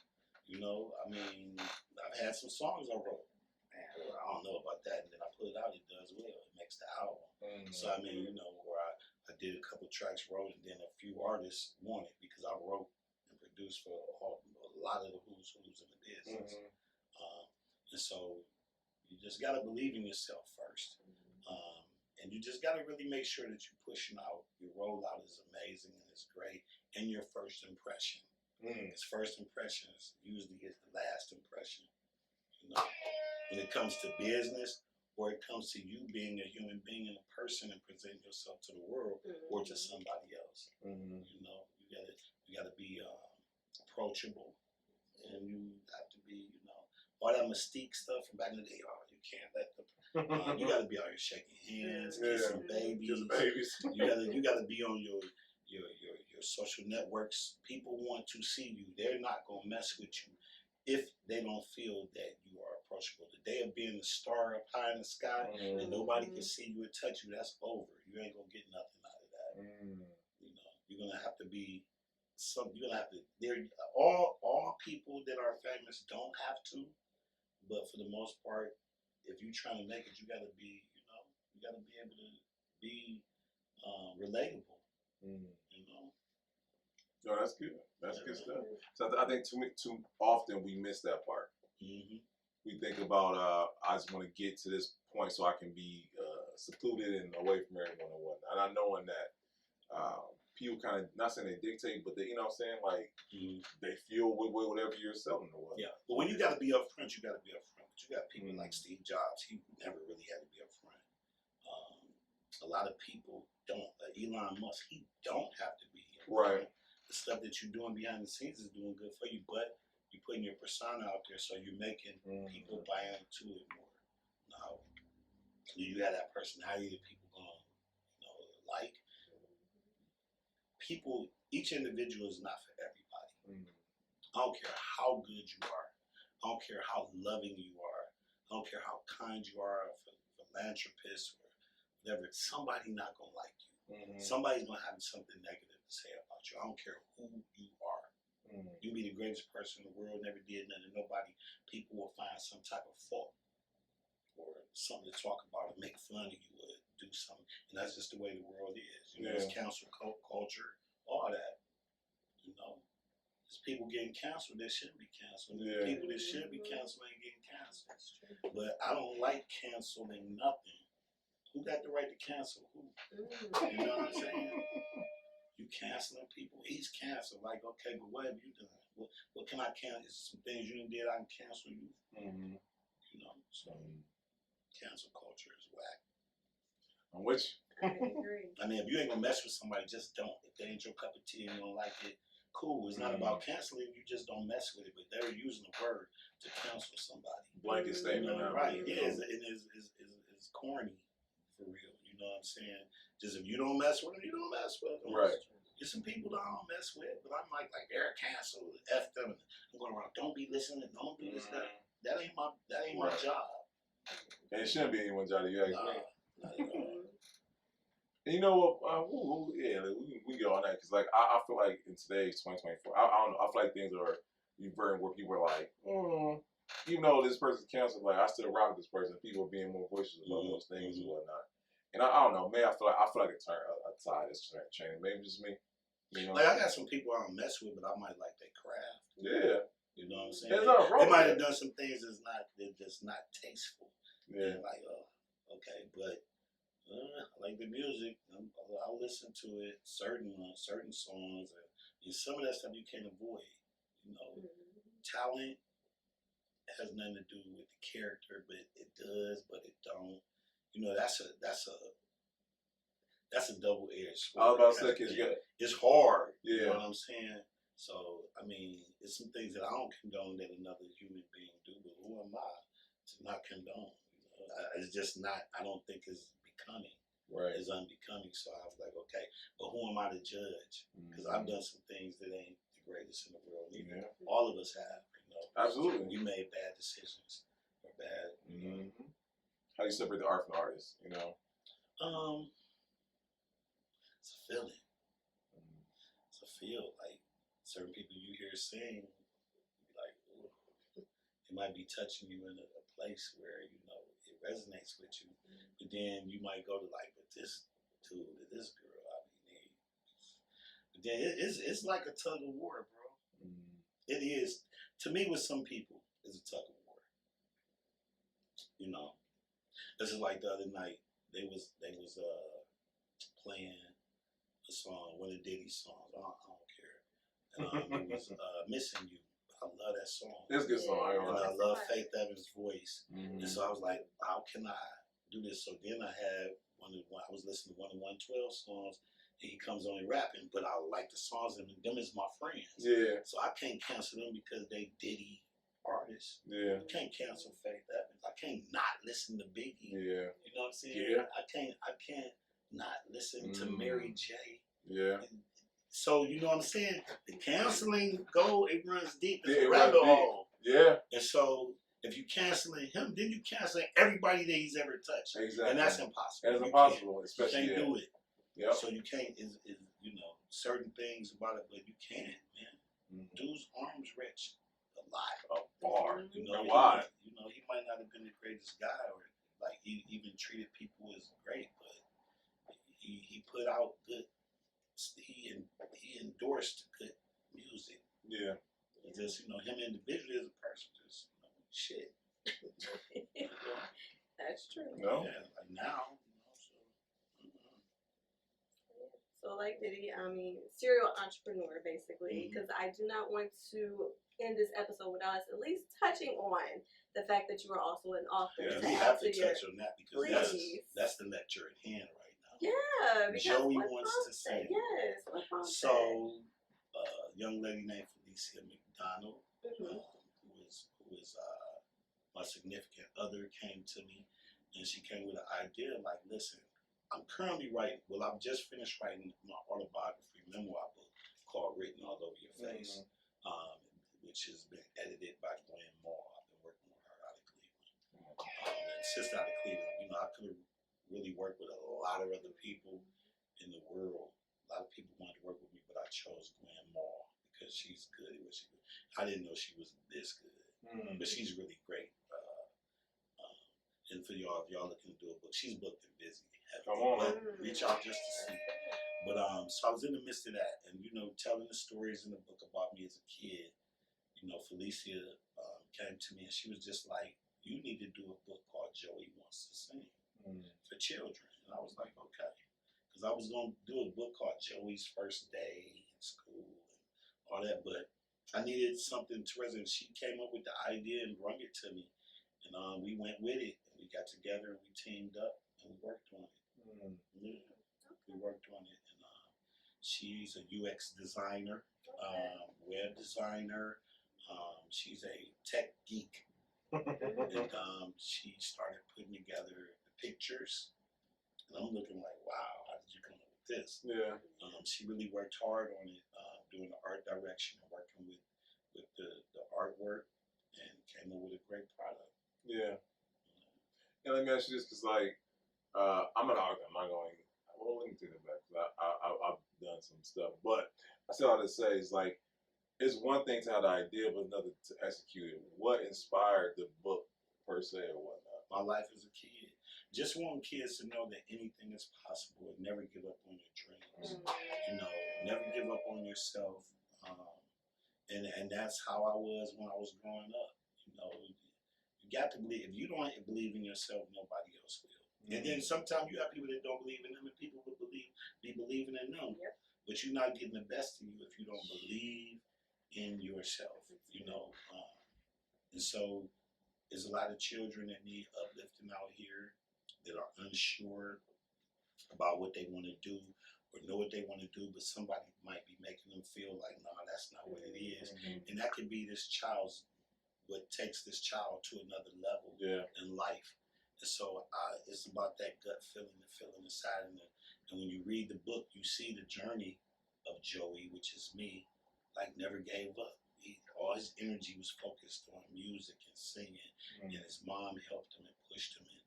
You know, I mean, I've had some songs I wrote. Man, I don't know about that. And then I put it out, it does well. It makes the album. So, I mean, you know, where I did a couple tracks, wrote, and then a few artists wanted, because I wrote and produced for a lot of the who's in the business. And so you just got to believe in yourself first. And you just got to really make sure that you're pushing out. Your rollout is amazing and it's great. And your first impression. Because first impressions usually is the last impression. You know, when it comes to business, or it comes to you being a human being and a person and presenting yourself to the world or to somebody else. You know, you gotta be approachable, and you have to be, you know, all that mystique stuff from back in the day. Oh, you can't let the you gotta be out here shaking hands, kissing babies. You gotta be on your social networks. People want to see you. They're not gonna mess with you if they don't feel that you are approachable. The day of being the star up high in the sky and nobody can see you or touch you, that's over. You ain't gonna get nothing out of that. You know, you're gonna have to be you're gonna have to. All people that are famous don't have to, but for the most part, if you're trying to make it, you gotta be, you know, you gotta be able to be relatable. You know. No, that's good. That's good stuff. So I think too often we miss that part. We think about I just want to get to this point so I can be secluded and away from everyone and whatnot. Not knowing that people kind of, not saying they dictate, but they, you know what I'm saying, like they feel with whatever you're selling or whatever. Yeah, but when you got to be upfront, you got to be upfront. But you got people like Steve Jobs. He never really had to be upfront. A lot of people don't. Elon Musk, he don't have to be upfront. Right. The stuff that you're doing behind the scenes is doing good for you, but you're putting your persona out there, so you're making people buy into it more. Now, you got that personality that people gonna, you know, like. People, each individual is not for everybody. I don't care how good you are. I don't care how loving you are. I don't care how kind you are, a philanthropist or whatever. Somebody not gonna like you. Somebody's gonna have something negative to say about you. I don't care who you are. You be the greatest person in the world, never did nothing to nobody. People will find some type of fault or something to talk about or make fun of you or do something. And that's just the way the world is. You know, it's cancel culture, all that. You know, there's people getting canceled that shouldn't be canceled. People that should be canceled ain't getting canceled. But I don't like canceling nothing. Who got the right to cancel who? You know what I'm saying? You canceling people? He's canceled. Like, okay, but what have you done? What can I cancel? Is some things you did I can cancel you? You know, so cancel culture is whack. I'm with you. I mean, if you ain't gonna mess with somebody, just don't. If they ain't your cup of tea and you don't like it, cool. It's not about canceling. You just don't mess with it. But they're using the word to cancel somebody. Blanket statement, right? Yeah, it's corny for real. You know what I'm saying? Just if you don't mess with them, you don't mess with them. Right. There's some people that I don't mess with, but I'm like they're canceled. F them. I'm going around. Don't be listening. Don't do this. That. that ain't my Right. job. And it shouldn't be anyone's job to you ask me. Not at all. And you know what? Yeah, like, we get on that because like I feel like in today's 2024, I don't know. I feel like things are reverting where people are like, even though this person's canceled, like I still rock with this person. People are being more voices about those things and whatnot. And I don't know. Maybe I feel like a tide is changing. Maybe just me. You know? Like I got some people I don't mess with, but I might like their craft. Yeah. You know what I'm saying? There's nothing wrong They might with have that. done some things they're just not tasteful. Yeah. And like, okay, but like the music, I'll listen to it. Certain songs, and some of that stuff you can't avoid. You know, talent has nothing to do with the character, but it does, but it don't. You know, that's a double-edged sword. I was about to say, it's hard. Yeah. You know what I'm saying? So, I mean, it's some things that I don't condone that another human being do, but who am I to not condone? You know, it's just not, I don't think it's becoming. Right. It's unbecoming. So I was like, okay, but who am I to judge? Because I've done some things that ain't the greatest in the world. Either. Yeah. All of us have, you know. Absolutely. We made bad decisions. Or bad, you know. How do you separate the art from the artist, you know? It's a feeling. It's a feel. Like certain people you hear sing, like, ooh, it might be touching you in a place where, you know, it resonates with you. But then you might go to like, but this dude or this girl, I mean, but then it's like a tug of war, bro. It is. To me, with some people, it's a tug of war. You know, this is like the other night. They was playing a song, one of Diddy's songs. I don't care. It was "Missing You." I love that song. It's a good song. I love Faith Evans' voice, and so I was like, how can I do this? So then I was listening to one of 112 songs, and he comes on and rapping, but I like the songs, and them is my friends. Yeah. So I can't cancel them because they Diddy artists. Yeah. You can't cancel Faith Evans. I can't not listen to Biggie. Yeah. You know what I'm saying? Yeah. I can't not listen to Mary J. Yeah. So you know what I'm saying? The canceling it runs deep. It's a rabbit hole. Yeah. And so if you canceling him, then you canceling everybody that he's ever touched. Exactly. And that's impossible. That's impossible, especially you can't do it. Yep. So you can't is you know, certain things about it, but you can't, man. Dude's arms rich a lot. Far. You know, why? You know, he might not have been the greatest guy or like he even treated people as great, but he put out good. He endorsed good music. Yeah. It's just, you know, him individually as a person, just, you know, shit. That's true. No. Yeah, like now, you know, so. So like Diddy, I mean, serial entrepreneur basically, because I do not want to end this episode without us at least touching on the fact that you are also an author. Yeah, we have to touch on that because that's the lecture at hand right now. Yeah, because Joey wants to say. Yes, what so, a young lady named Felicia McDonald, who is my significant other, came to me, and she came with an idea like, listen, I'm currently writing. Well, I've just finished writing my autobiography memoir book called "Written All Over Your Face," which has been edited by Gwen Moore. I've been working with her out of Cleveland, and sister out of Cleveland. You know, I could have really worked with a lot of other people in the world. A lot of people wanted to work with me, but I chose Gwen Moore because she's good at what she does. I didn't know she was this good, but she's really great. And for y'all, if y'all looking to do a book, she's booked and busy. Come on, reach out just to see. But so I was in the midst of that, and you know, telling the stories in the book about me as a kid. You know, Felicia came to me and she was just like, "You need to do a book called Joey Wants to Sing for children." And I was like, "Okay," because I was going to do a book called Joey's First Day in School and all that, but I needed something to resonate. She came up with the idea and brought it to me, and we went with it. We got together and we teamed up and we worked on it. Yeah, we worked on it. And she's a UX designer, web designer. She's a tech geek. And she started putting together the pictures. And I'm looking like, wow, how did you come up with this? Yeah. She really worked hard on it, doing the art direction and working with the artwork. and came up with a great product. Yeah. And let me ask you this, because like, I'm an artist. I'm not going. Well, let me take it back. I've done some stuff, but I still have to say, it's like, it's one thing to have the idea, but another to execute it. What inspired the book per se, or whatnot? My life as a kid, just want kids to know that anything is possible and never give up on your dreams. You know, never give up on yourself. And that's how I was when I was growing up. You know, you got to believe. If you don't believe in yourself, nobody else will. And then sometimes you have people that don't believe in them, and people will be believing in them. Yep. But you're not getting the best of you if you don't believe in yourself. You know, and so there's a lot of children that need uplifting out here that are unsure about what they want to do or know what they want to do, but somebody might be making them feel like, no, that's not what it is. And that could be what takes this child to another level in life. And so it's about that gut feeling, the feeling inside. And when you read the book, you see the journey of Joey, which is me, like never gave up. All his energy was focused on music and singing, and his mom helped him and pushed him. And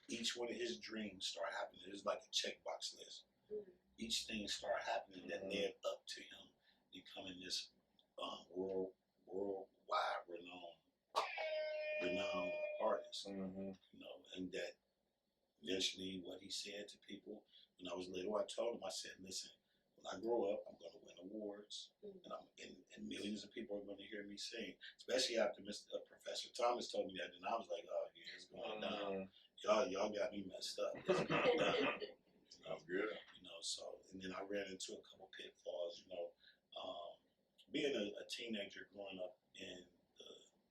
each one of his dreams started happening. It was like a checkbox list. Each thing started happening that led up to him becoming this worldwide renowned artist. You know, and that eventually what he said to people when I was little, I told him, I said, listen, when I grow up, I'm going to win awards, and millions of people are going to hear me sing. Especially after Professor Thomas told me that, and I was like, oh yeah, it's going down. Y'all got me messed up. It's going down. Sounds good. You know, so, and then I ran into a couple pitfalls. You know, being a teenager growing up in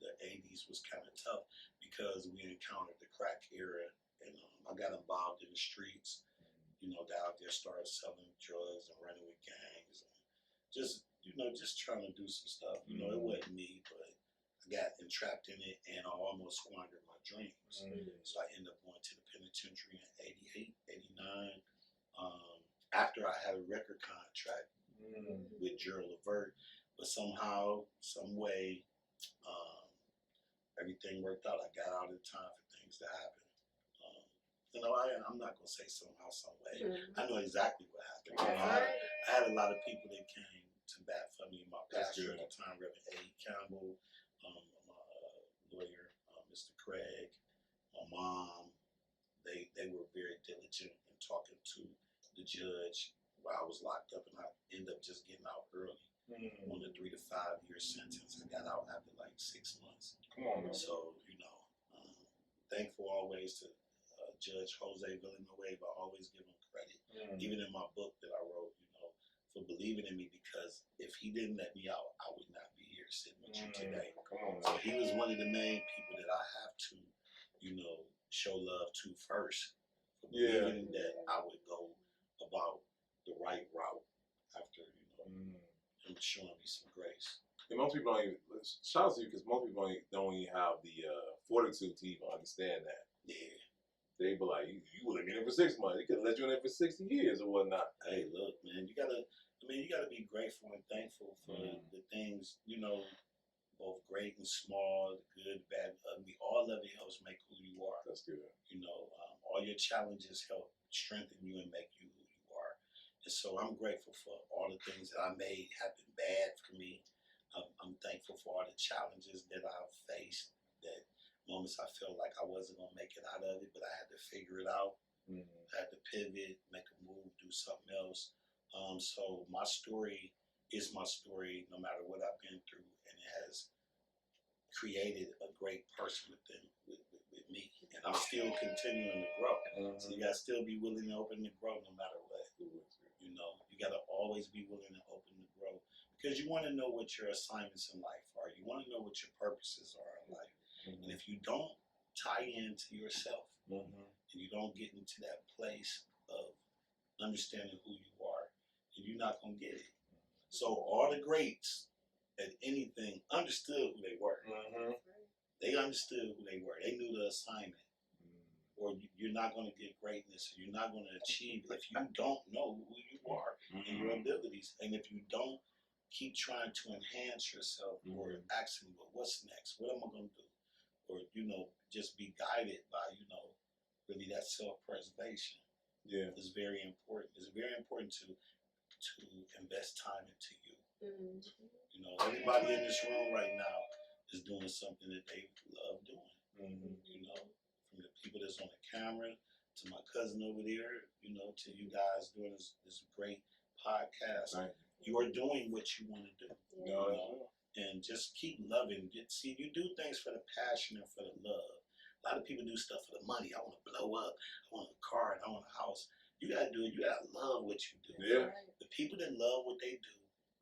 the 80s was kind of tough because we encountered the crack era, and I got involved in the streets. You know, got out there, started selling drugs and running with gangs, and just trying to do some stuff. You know, it wasn't me, but I got entrapped in it, and I almost squandered my dreams. So I ended up going to the penitentiary in '88, '89. After I had a record contract with Gerald Levert, but somehow, some way, everything worked out. I got out in time for things to happen. You know, I'm not going to say somehow, some way. I know exactly what happened. You know, I had a lot of people that came to bat for me. My pastor at the time, Reverend A. Campbell, my lawyer, Mr. Craig, my mom. They were very diligent in talking to the judge while I was locked up, and I ended up just getting out early on a 3 to 5 year sentence. I got out after like 6 months. Come on, man. So, you know, thankful always to Judge Jose Villanueva. I always give him credit, even in my book that I wrote, you know, for believing in me, because if he didn't let me out, I would not be here sitting with you today. Come on, So he was one of the main people that I have to, you know, show love to first, for believing that I would go about the right route after, you know, him showing me some grace. And most people don't even, shout out to you, because most people don't even have the fortitude to even understand that. Yeah. They be like, you would have been in for 6 months. They could have let you in there for 60 years or whatnot. Hey, look, man, you gotta be grateful and thankful for the things, you know, both great and small, the good, bad, ugly. All of it helps make who you are. That's good. You know, all your challenges help strengthen you and make you who you are. And so I'm grateful for all the things that I made happen bad for me. I'm thankful for all the challenges that I've faced, that moments I felt like I wasn't going to make it out of it, but I had to figure it out. I had to pivot, make a move, do something else. So my story is my story no matter what I've been through, and it has created a great person with me. And I'm still continuing to grow. So you got to still be willing to open to grow no matter what. You know, you got to always be willing to open to grow, because you want to know what your assignments in life are. You want to know what your purposes are in life. And if you don't tie into yourself, and you don't get into that place of understanding who you are, then you're not going to get it. So all the greats at anything understood who they were. They understood who they were. They knew the assignment. Or you're not going to get greatness, or you're not going to achieve if you don't know who you are and your abilities. And if you don't keep trying to enhance yourself, or asking, well, what's next? What am I going to do? Or, just be guided by, really that self-preservation. Yeah. Is very important. It's very important to invest time into you. Everybody in this room right now is doing something that they love doing. From the people that's on the camera, to my cousin over there, to you guys doing this great podcast. Right. You are doing what you want to do. And just keep loving. You do things for the passion and for the love. A lot of people do stuff for the money. I want to blow up. I want a car and I want a house. You gotta do it. You gotta love what you do. Yeah. The people that love what they do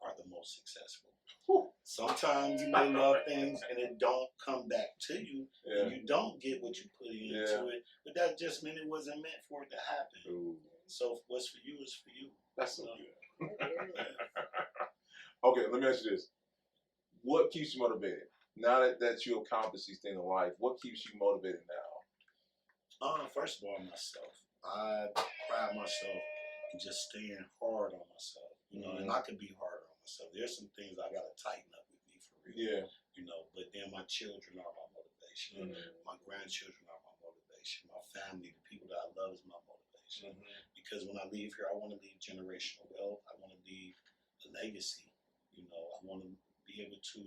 are the most successful. Sometimes you may love things and it don't come back to you, and you don't get what you put into it. But that just meant it wasn't meant for it to happen. Ooh. So what's for you is for you. That's so good. Okay, let me ask you this: what keeps you motivated now that you accomplished these things in life? What keeps you motivated now? First of all, myself. I pride myself in just staying hard on myself, and I can be hard on myself. There's some things I gotta tighten up with me for real. Yeah. But then my children are my motivation. My grandchildren are my motivation. My family, the people that I love, is my motivation. Because when I leave here, I want to leave generational wealth. I want to leave a legacy. I want to be able to,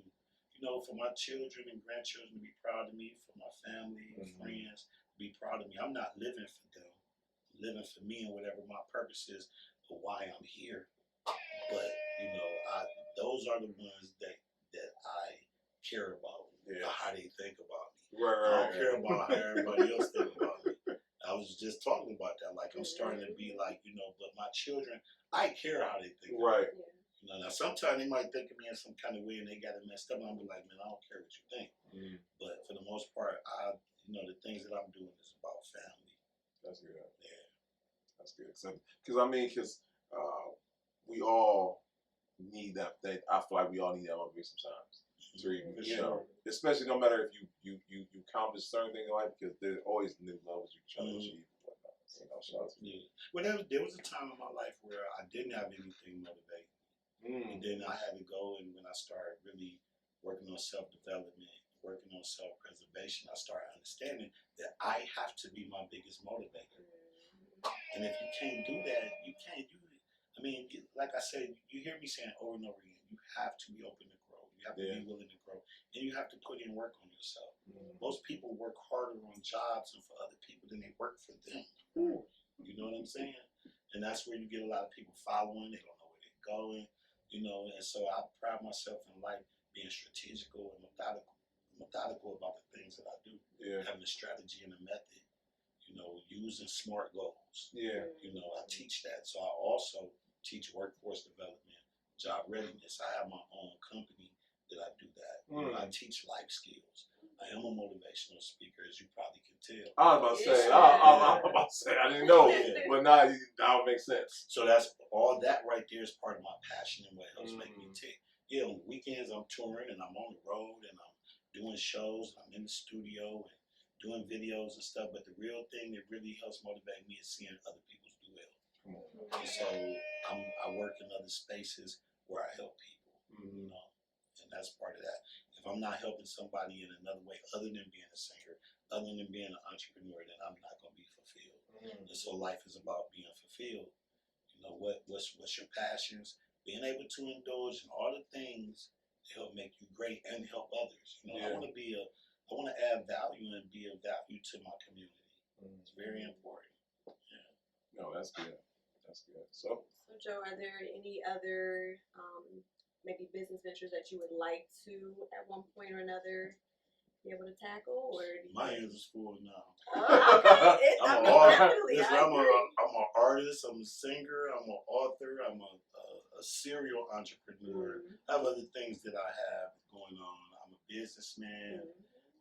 for my children and grandchildren to be proud of me, for my family and friends to be proud of me. I'm not living for them. Living for me and whatever my purpose is for why I'm here. But those are the ones that I care about, how they think about me. Right. I don't care about how everybody else think about me. I was just talking about that, like I'm starting to be like, but my children, I care how they think about me. Now sometimes they might think of me in some kind of way and they got it messed up, and I'm like, man, I don't care what you think. But for the most part, the things that I'm doing is about family. That's good. Yeah. That's good. Because we all need that thing. I feel like we all need that motivation sometimes. To even, especially no matter if you accomplish certain things in life, because there's always new levels you try to achieve. Well, there was a time in my life where I didn't have anything motivating. And then I had to go, and when I started really working on self-development, working on self-preservation, I started understanding that I have to be my biggest motivator. And if you can't do that, you can't do it. I mean, like I said, you hear me saying over and over again, you have to be open to grow. You have to be willing to grow. And you have to put in work on yourself. Most people work harder on jobs and for other people than they work for them. You know what I'm saying? And that's where you get a lot of people following. They don't know where they're going. And so I pride myself in life being strategical and methodical about the things that I do. Having a strategy and a method. Using SMART goals. I teach that. So I also teach workforce development, job readiness. I have my own company that I do that. I teach life skills. I am a motivational speaker, as you probably can tell. I was about to say, I didn't know, but now that would make sense. So that's all that right there is part of my passion and what helps make me tick. On the weekends I'm touring and I'm on the road and I'm doing shows. I'm in the studio and doing videos and stuff, but the real thing that really helps motivate me is seeing other people do well. And so I work in other spaces where I help people, and that's part of that. If I'm not helping somebody in another way other than being a singer, other than being an entrepreneur, then I'm not going to be fulfilled. And so life is about being fulfilled. What's your passions? Being able to indulge in all the things that help make you great and help others. I want to add value and be of value to my community. It's very important. No, that's good. That's good. So Joe, are there any other maybe business ventures that you would like to at one point or another be able to tackle? Or my hands is full now. Okay. I'm an artist. I'm a singer. I'm an author. I'm a serial entrepreneur. I have other things that I have going on. I'm a businessman.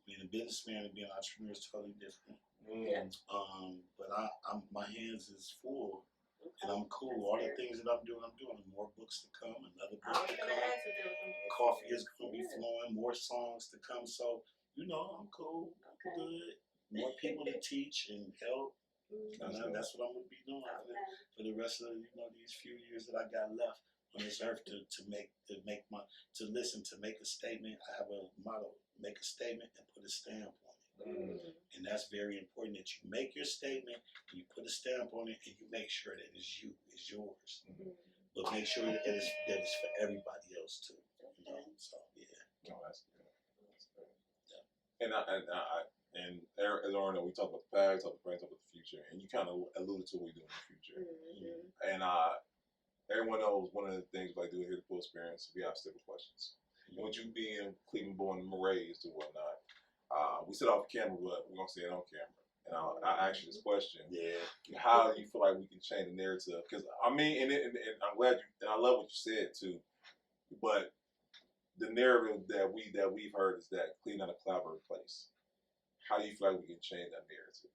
Being a businessman and being an entrepreneur is totally different. But my hands is full, and I'm cool. All the things that I'm doing, more books to come, another book to come. Coffee is going to be flowing, more songs to come. So, I'm cool, good. More people to teach and help. That's what I'm going to be doing for the rest of these few years that I got left on this earth to listen, to make a statement. I have a motto: make a statement and put a stamp on it. And that's very important that you make your statement and you put a stamp on it and you make sure that it's yours. But make sure that it's for everybody else too. You know? So yeah. No, that's good. That's good. Yeah. And as Lauren, we talk about the past, talk about the present, talk about the future, and you kind of alluded to what we do in the future. And everyone knows one of the things we like to do here at the Full Experience, we have simple questions. And with you being Cleveland born and raised and whatnot, we sit off camera, but we're gonna say it on camera. And I ask you this question: how do you feel like we can change the narrative? Because I mean, and I'm glad and I love what you said too. But the narrative that we've heard is that Cleveland is a collaborative place. How do you feel like we can change that narrative?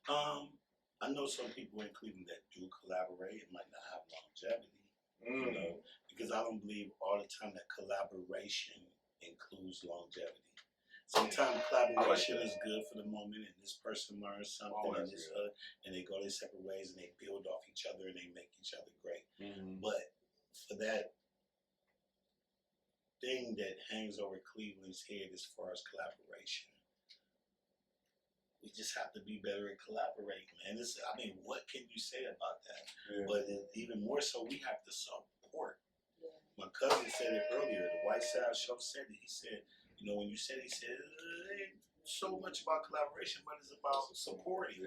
I know some people in Cleveland that do collaborate. It might not have longevity, you know, because I don't believe all the time that collaboration includes longevity. Sometimes collaboration is good for the moment, and this person learns something, and they go their separate ways, and they build off each other, and they make each other great. But for that thing that hangs over Cleveland's head as far as collaboration, we just have to be better at collaborating, man. I mean, what can you say about that? But even more so, we have to support. My cousin said it earlier. The White Side Show said it. He said, you know, when you said, he said, it ain't so much about collaboration, but it's about supporting.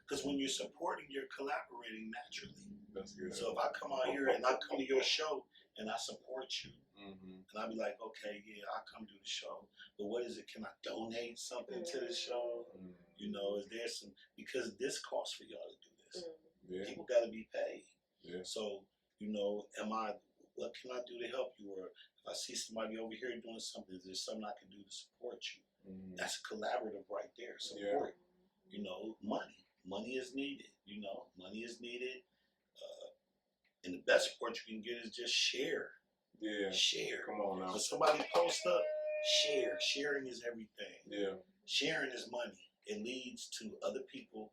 Because when you're supporting, you're collaborating naturally. That's good. So if I come out here and I come to your show and I support you, and I'll be like, okay, yeah, I'll come do the show. But what is it? Can I donate something to the show? You know, is there some, because this costs for y'all to do this. People got to be paid. So, you know, what can I do to help you? Or if I see somebody over here doing something, is there something I can do to support you? That's collaborative right there. Support. You know, money is needed. You know, money is needed. And the best support you can get is just share. Share. Come on now. When somebody posts up, share. Sharing is everything. Sharing is money. It leads to other people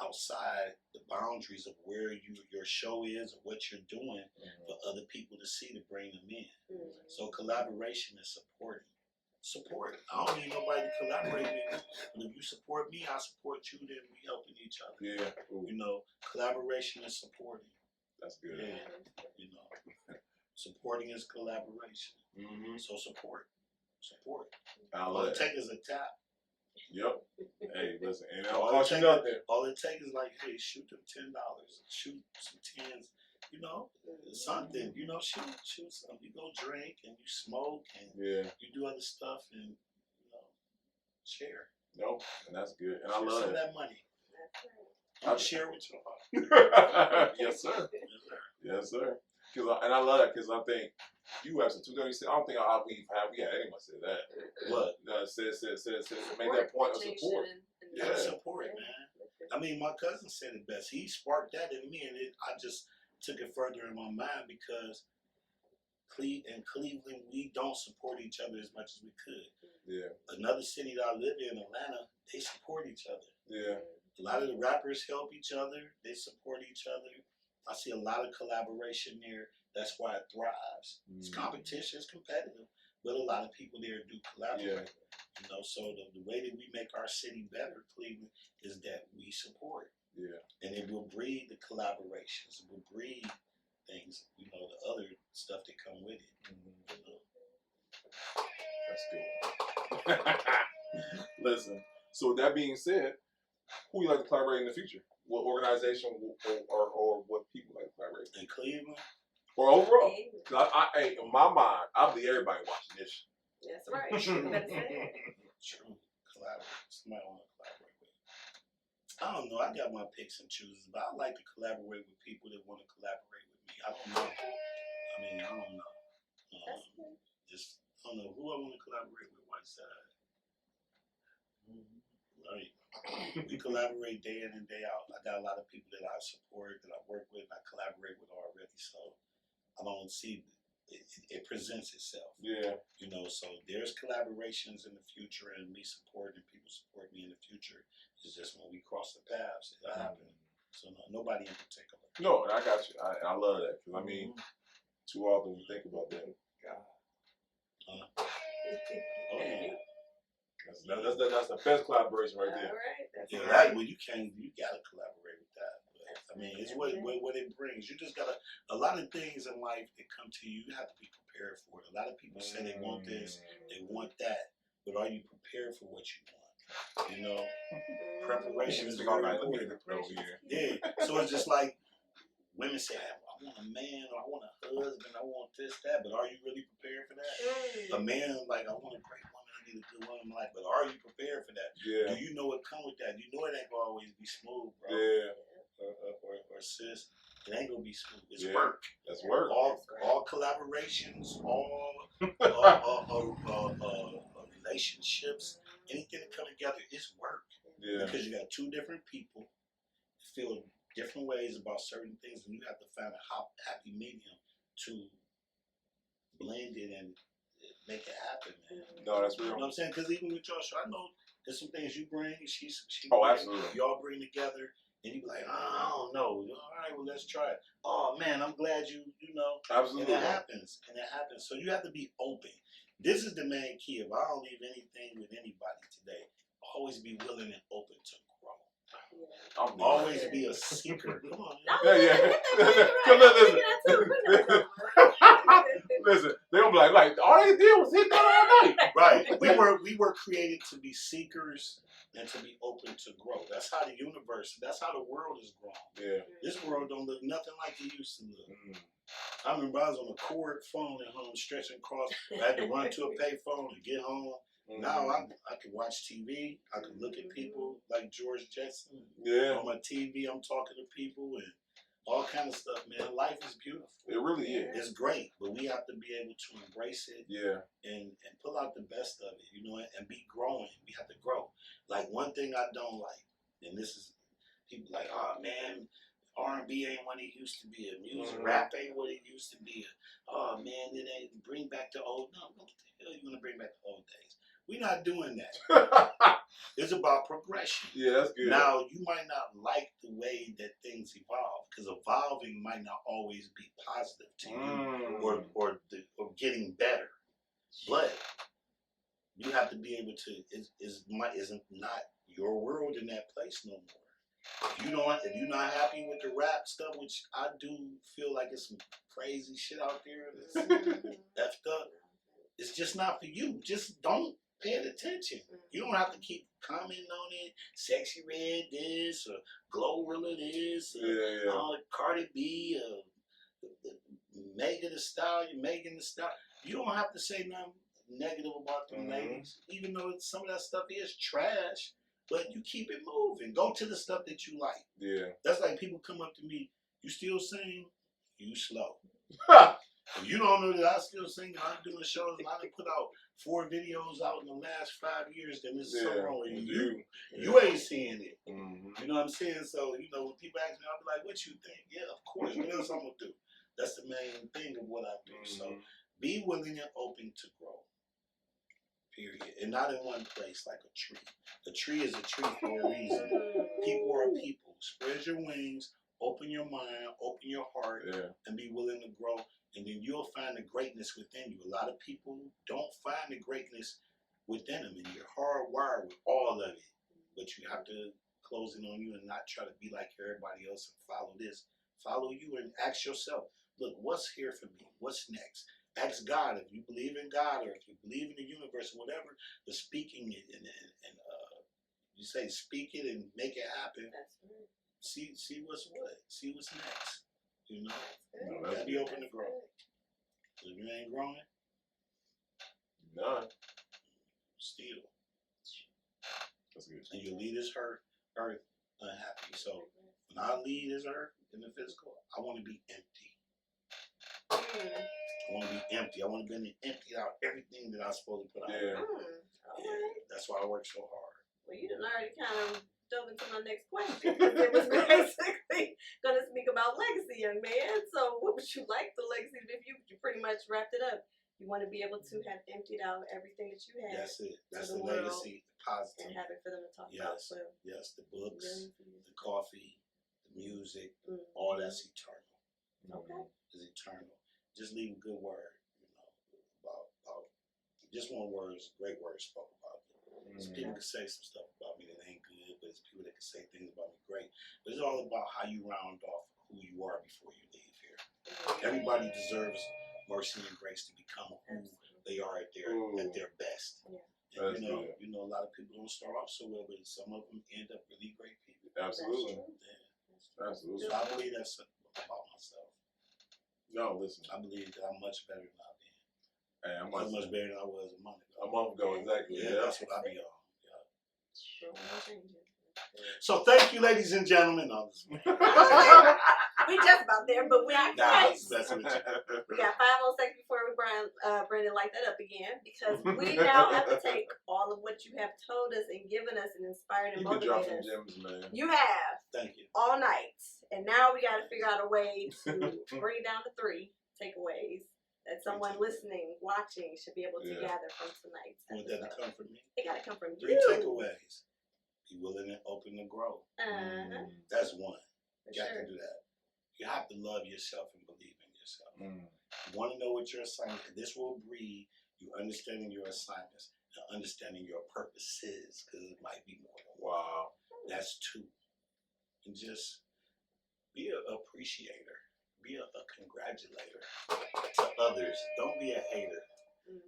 outside the boundaries of where your show is or what you're doing for other people to see, to bring them in. So collaboration is supporting. Support. I don't need nobody to collaborate with me, but if you support me, I support you, then we helping each other. You know, collaboration is supporting. That's good. You know, supporting is collaboration. So support. All it takes is a tap. Hey, listen, and all it takes is like, hey, shoot them $10, shoot some tens, you know, something, you know, shoot something. You go drink and you smoke and you do other stuff and, you know, share. And that's good. And I share love some it. of that money. I'll share with you. Yes, sir. Yes, sir. And I love that because I think you have some 2006. I don't think we had anyone say that. What? Says make that point of support. Support, man. I mean, my cousin said it best. He sparked that in me, and I just took it further in my mind because in Cleveland, we don't support each other as much as we could. Another city that I live in, Atlanta, they support each other. A lot of the rappers help each other. They support each other. I see a lot of collaboration there. That's why it thrives. It's competition, it's competitive, but a lot of people there do collaborate. You know, so the way that we make our city better, Cleveland, is that we support. And it will breed the collaborations. It will breed things, you know, the other stuff that come with it. You know? That's good. Listen, so with that being said, who you like to collaborate in the future? What organization or what people like to collaborate in Cleveland? Or overall? I in my mind, I believe everybody watching this. That's right. True. Collaborate. Somebody I want to collaborate with. I don't know. I got my picks and chooses, but I like to collaborate with people that want to collaborate with me. I don't know. I mean, I don't know. I don't know who I want to collaborate with. White Side. Right. We collaborate day in and day out. I got a lot of people that I support, that I work with, and I collaborate with already. So I don't see it presents itself. You know, so there's collaborations in the future, and me supporting people support me in the future. It's just when we cross the paths, it'll happen. So nobody in particular. No, I got you. I love that. Cause I mean, Too often we think about that. God. Oh yeah. That's the best collaboration right there. All right. That's Yeah, right. that well, you gotta collaborate with that. But, I mean, it's what it brings. You just gotta. A lot of things in life that come to you, you have to be prepared for it. A lot of people say they want this, they want that, but are you prepared for what you want? You know, preparation is very important. Yeah, so it's just like women say, I want a man, or I want a husband, I want this, that, but are you really prepared for that? A man, like, I want a great woman, I need a good woman, like, but are you prepared for that? Yeah. Do you know what comes with that? You know it ain't gonna always be smooth, bro. Yeah. Or sis, it ain't gonna be smooth. It's Yeah. work. That's work. All collaborations, all relationships, anything that come together is work. Yeah. Because you got two different people feel different ways about certain things, and you have to find a happy medium to blend it and make it happen, man. No, that's real. You know what I'm saying? Because even with your show, I know there's some things you bring, she Oh, brings, absolutely. y'all bring together, and you be like, I don't know. All right, well, let's try it. Oh, man, I'm glad you know. Absolutely. And it happens. So you have to be open. This is the main key. If I don't leave anything with anybody today, always be willing and open to grow. I'm Always be a seeker. Come on. Listen, they don't be like, all they did was hit that all night. Right. We were created to be seekers and to be open to grow. That's how the universe, that's how the world is grown. Yeah. This world don't look nothing like it used to look. I remember I was on a cord phone at home, stretching across. I had to run to a pay phone to get home. Now I can watch TV. I can look at people like George Jetson. Yeah. On my TV, I'm talking to people and all kind of stuff, man. Life is beautiful. It really is. It's great, but we have to be able to embrace it. Yeah. And pull out the best of it, you know, and be growing. We have to grow. Like one thing I don't like, and this is people like, oh man, R&B ain't what it used to be. Music, rap ain't what it used to be. Oh man, it ain't bring back the old. No, what the hell you want to bring back the old days? We're not doing that. It's about progression. Yeah, that's good. Now, you might not like the way that things evolve, because evolving might not always be positive to you or getting better. But you have to be able to, isn't not your world in that place no more. If you're not happy with the rap stuff, which I do feel like it's some crazy shit out there that's effed up, it's just not for you. Just don't pay attention. You don't have to keep commenting on it. Sexy Red this or Glorilla this or Cardi B or Megan Thee Stallion. You don't have to say nothing negative about them ladies, even though some of that stuff is trash. But you keep it moving. Go to the stuff that you like. Yeah. That's like people come up to me. You still sing? You slow. If you don't know that I still sing, I'm doing shows, and I done put out 4 videos out in the last 5 years, then there's something wrong with you. You ain't seeing it. You know what I'm saying? So, you know, when people ask me, I'll be like, what you think? Yeah, of course. What else I'm going to do? That's the main thing of what I do. So be willing and open to grow. Period. And not in one place like a tree. A tree is a tree for a reason. People are people. Spread your wings, open your mind, open your heart, and be willing to grow. And then you'll find the greatness within you. A lot of people don't find the greatness within them, and you're hardwired with all of it. But you have to close in on you and not try to be like everybody else and follow this. Follow you and ask yourself, look, what's here for me? What's next? Ask God if you believe in God or if you believe in the universe or whatever. The speaking it and you say speak it and make it happen. That's right. See what's what. See what's next. You know, No, you gotta be open to grow. If you ain't growing, none. still. That's good. And you leave this earth unhappy. So when I leave this earth in the physical, I want to be empty. I want to be empty. I want to be empty out everything that I'm supposed to put out. Yeah. That's why I work so hard. Well, you done already kind of dove into my next question. It was basically going to speak about legacy, young man. So what would you like the legacy if you pretty much wrapped it up? You want to be able to have emptied out everything that you had. That's it. That's the the legacy, positive. And have it for them to talk about. So Yes, the books, the coffee, the music, all that's eternal. Okay. Is eternal. just leave a good word, about just one word, great words spoke about me. So people can say some stuff about me that ain't good, but it's people that can say things about me great. But it's all about how you round off who you are before you leave here. Everybody deserves mercy and grace to become who they are at their best. And you know, a lot of people don't start off so well, but some of them end up really great people. Absolutely. Absolutely. So I believe that's about myself. No, listen. I believe that I'm much better than I've been. Hey, I'm much better than I was a month ago. A month ago, exactly. Yeah, that's what I be on. Sure. So thank you, ladies and gentlemen. No, We just about there, but we aren't nah, quite. that's what We got 5 more seconds before we Brandon light that up again, because we now have to take all of what you have told us and given us and inspired and You can drop motivated some us. gems, man. You have. Thank you. All night, and now we got to figure out a way to bring it down to 3 takeaways that someone listening, watching should be able to gather from tonight. Want that to come from me? It got to come from 3 you. takeaways. Be willing and open to grow. That's one. You got to do that. You have to love yourself and believe in yourself. You want to know what your assignment is. This will breed you understanding your assignments and understanding your purposes, because it might be more than one. Wow. That's 2. And just be an appreciator. Be a congratulator to others. Don't be a hater.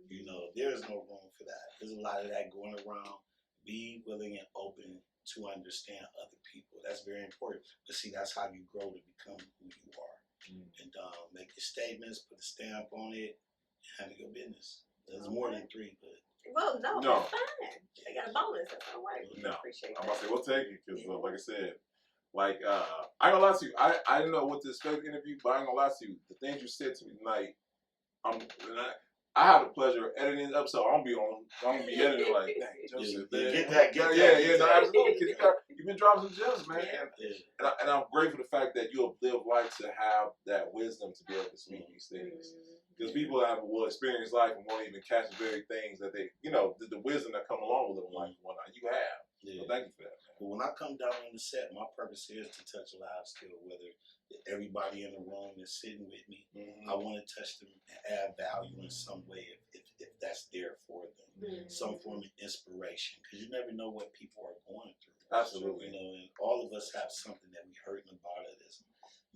You know, there's no room for that. There's a lot of that going around. Be willing and open to understand other people. That's very important. But see, that's how you grow to become who you are. And make your statements, put a stamp on it, and handle your business. There's more than 3, but Well, no, that's fine. They got a bonus. That's all right. We No. appreciate I'm that. about to say, we'll take it, because like I said, like, I ain't gonna lie to you. I didn't know what to expect in the interview, but I ain't gonna lie to you. The things you said to me tonight, I had the pleasure of editing the episode. I'm gonna be editing like, dang, Joseph, man. Get that. No, absolutely. Because you've been dropping some gems, man. Yeah. And I'm grateful for the fact that you'll live life to have that wisdom to be able to speak these things. Because people will experience life and won't even catch the very things that they, the wisdom that come along with living life and whatnot. You have. Yeah. So thank you for that, man. But when I come down on the set, my purpose is to touch lives still, whether everybody in the room is sitting with me. I want to touch them and add value in some way if that's there for them. Some form of inspiration, because you never know what people are going through. Absolutely. And all of us have something that we hurting about it that's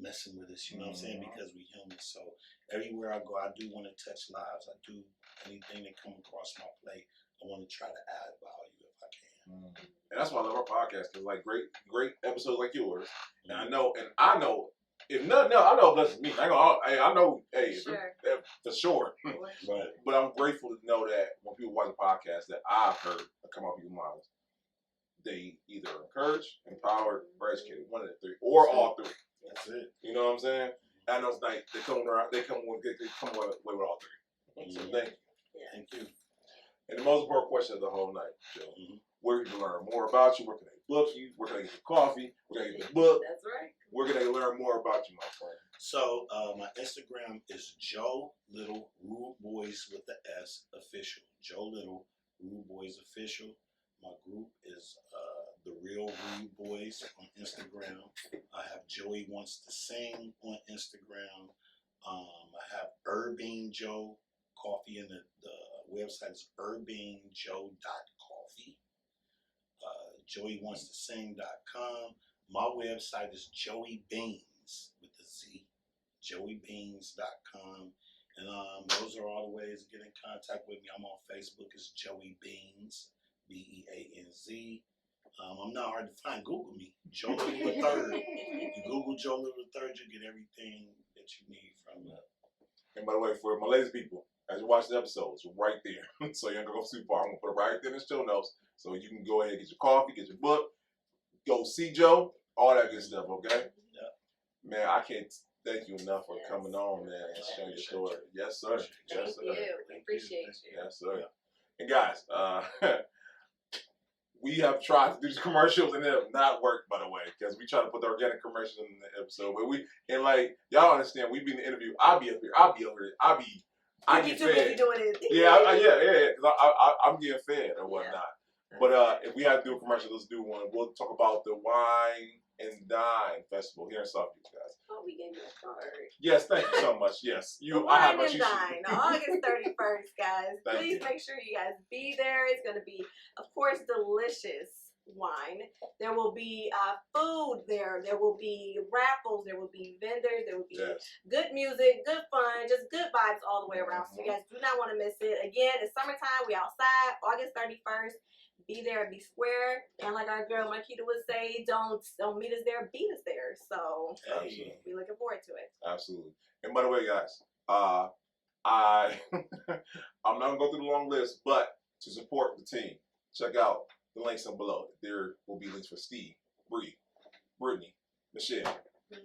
messing with us, you know what I'm saying? Because we human. So everywhere I go, I do want to touch lives. I do anything that come across my plate, I want to try to add value if I can. And that's why I love our podcast, because like great episodes like yours. And I know, if nothing else, I know it blesses me. I know, for sure. Right. But I'm grateful to know that when people watch the podcast that I've heard come out of people's mouths, they either encourage, empowered, or educated. One of the 3, or all 3. That's it. You know what I'm saying? I know it's like they come away with all 3. So thank you. Thank you. And the most important question of the whole night, Joe. Where can you learn more about you? Where can they book you? Where can they get your coffee? Where can they get the book? That's right. Where can they learn more about you, my friend? So my Instagram is Joe Little Rude Boys with the S official. Joe Little Rude Boys official. My group is the Real Rude Boys on Instagram. I have Joey Wants to Sing on Instagram. I have Urbane Joe Coffee, and the website is urbanejoe.coffee. JoeyWantsToSing.com. My website is Joey Beans with a Z. JoeyBeans.com. And those are all the ways to get in contact with me. I'm on Facebook as Joey Beans, Beanz. I'm not hard to find. Google me, Joe Little III. You Google Joe Little III, you get everything that you need from that. And by the way, for my ladies people, as you watch the episodes, right there. So you ain't gonna go too far. I'm gonna put it right there in the show notes, so you can go ahead and get your coffee, get your book, go see Joe, all that good stuff. Okay? Yeah. Man, I can't thank you enough for coming on, man, and sharing your story. Yes, sir. Yes, sir. Thank you. We appreciate you. Yes, sir. And guys, we have tried to do these commercials and they have not worked, by the way, because we try to put the organic commercials in the episode. But like, y'all understand, we be in the interview. I'll be up here. I get fed. Doing it. Yeah. Because I'm getting fed or whatnot. But if we have to do a commercial, let's do one. We'll talk about the wine and Dine Festival here in Southview, guys. Oh, we gave you a card. Yes, thank you so much. Yes, The I have Wine a and Dine, August 31st, guys. Thank Please you. make sure you guys be there. It's going to be, of course, delicious wine. There will be food there. There will be raffles. There will be vendors. There will be good music, good fun, just good vibes all the way around. So you guys do not want to miss it. Again, it's summertime. We outside, August 31st. Be there, be square, and like our girl Marquita would say, don't meet us there, beat us there. So we looking forward to it. Absolutely. And by the way, guys, I'm not gonna go through the long list, but to support the team, check out the links down below. There will be links for Steve, Bree, Brittany, Michelle,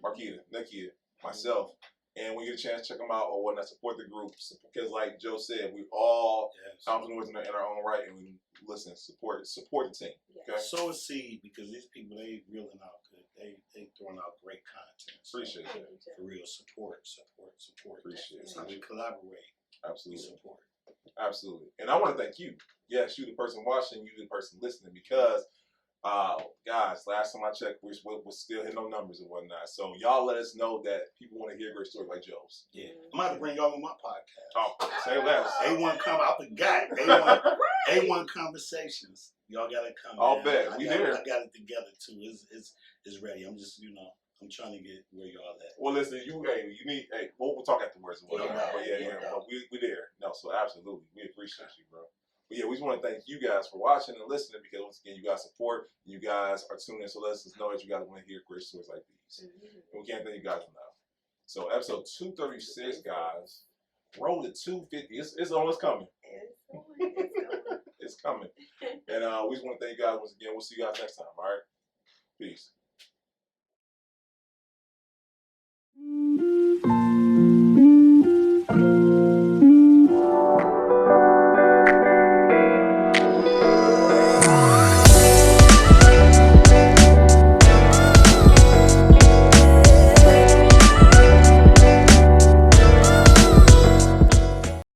Marquita, Nakia, myself, and when you get a chance, check them out or whatnot. Support the groups because, like Joe said, we all entrepreneurs in our own right, and we listen, support the team. Okay? Sow a seed because these people, they reeling out good. They throwing out great content. So Appreciate that. for real, support. Appreciate That's it. how we collaborate. Absolutely. We support. Absolutely. And I want to thank you. Yes, you the person watching, you the person listening, because guys, last time I checked, we're still hitting no numbers and whatnot. So y'all let us know that people want to hear a great story like Joe's. Yeah. I'm about to bring y'all on my podcast. Oh, say less. A1 I forgot. A1 Conversations. Y'all gotta come. I'll bet. I got it together too. It's ready. I'm just, I'm trying to get where y'all at. Well, listen, you need, we'll talk afterwards and whatnot. Yeah, But yeah. but we there. No, so absolutely, we appreciate you, bro. But yeah, we just want to thank you guys for watching and listening because once again, you guys support, you guys are tuning in, so let us know that you guys want to hear great stories like these. And we can't thank you guys enough. So episode 236, guys, roll to 250. It's almost coming. It's coming. And we just want to thank you guys once again. We'll see you guys next time. All right. Peace.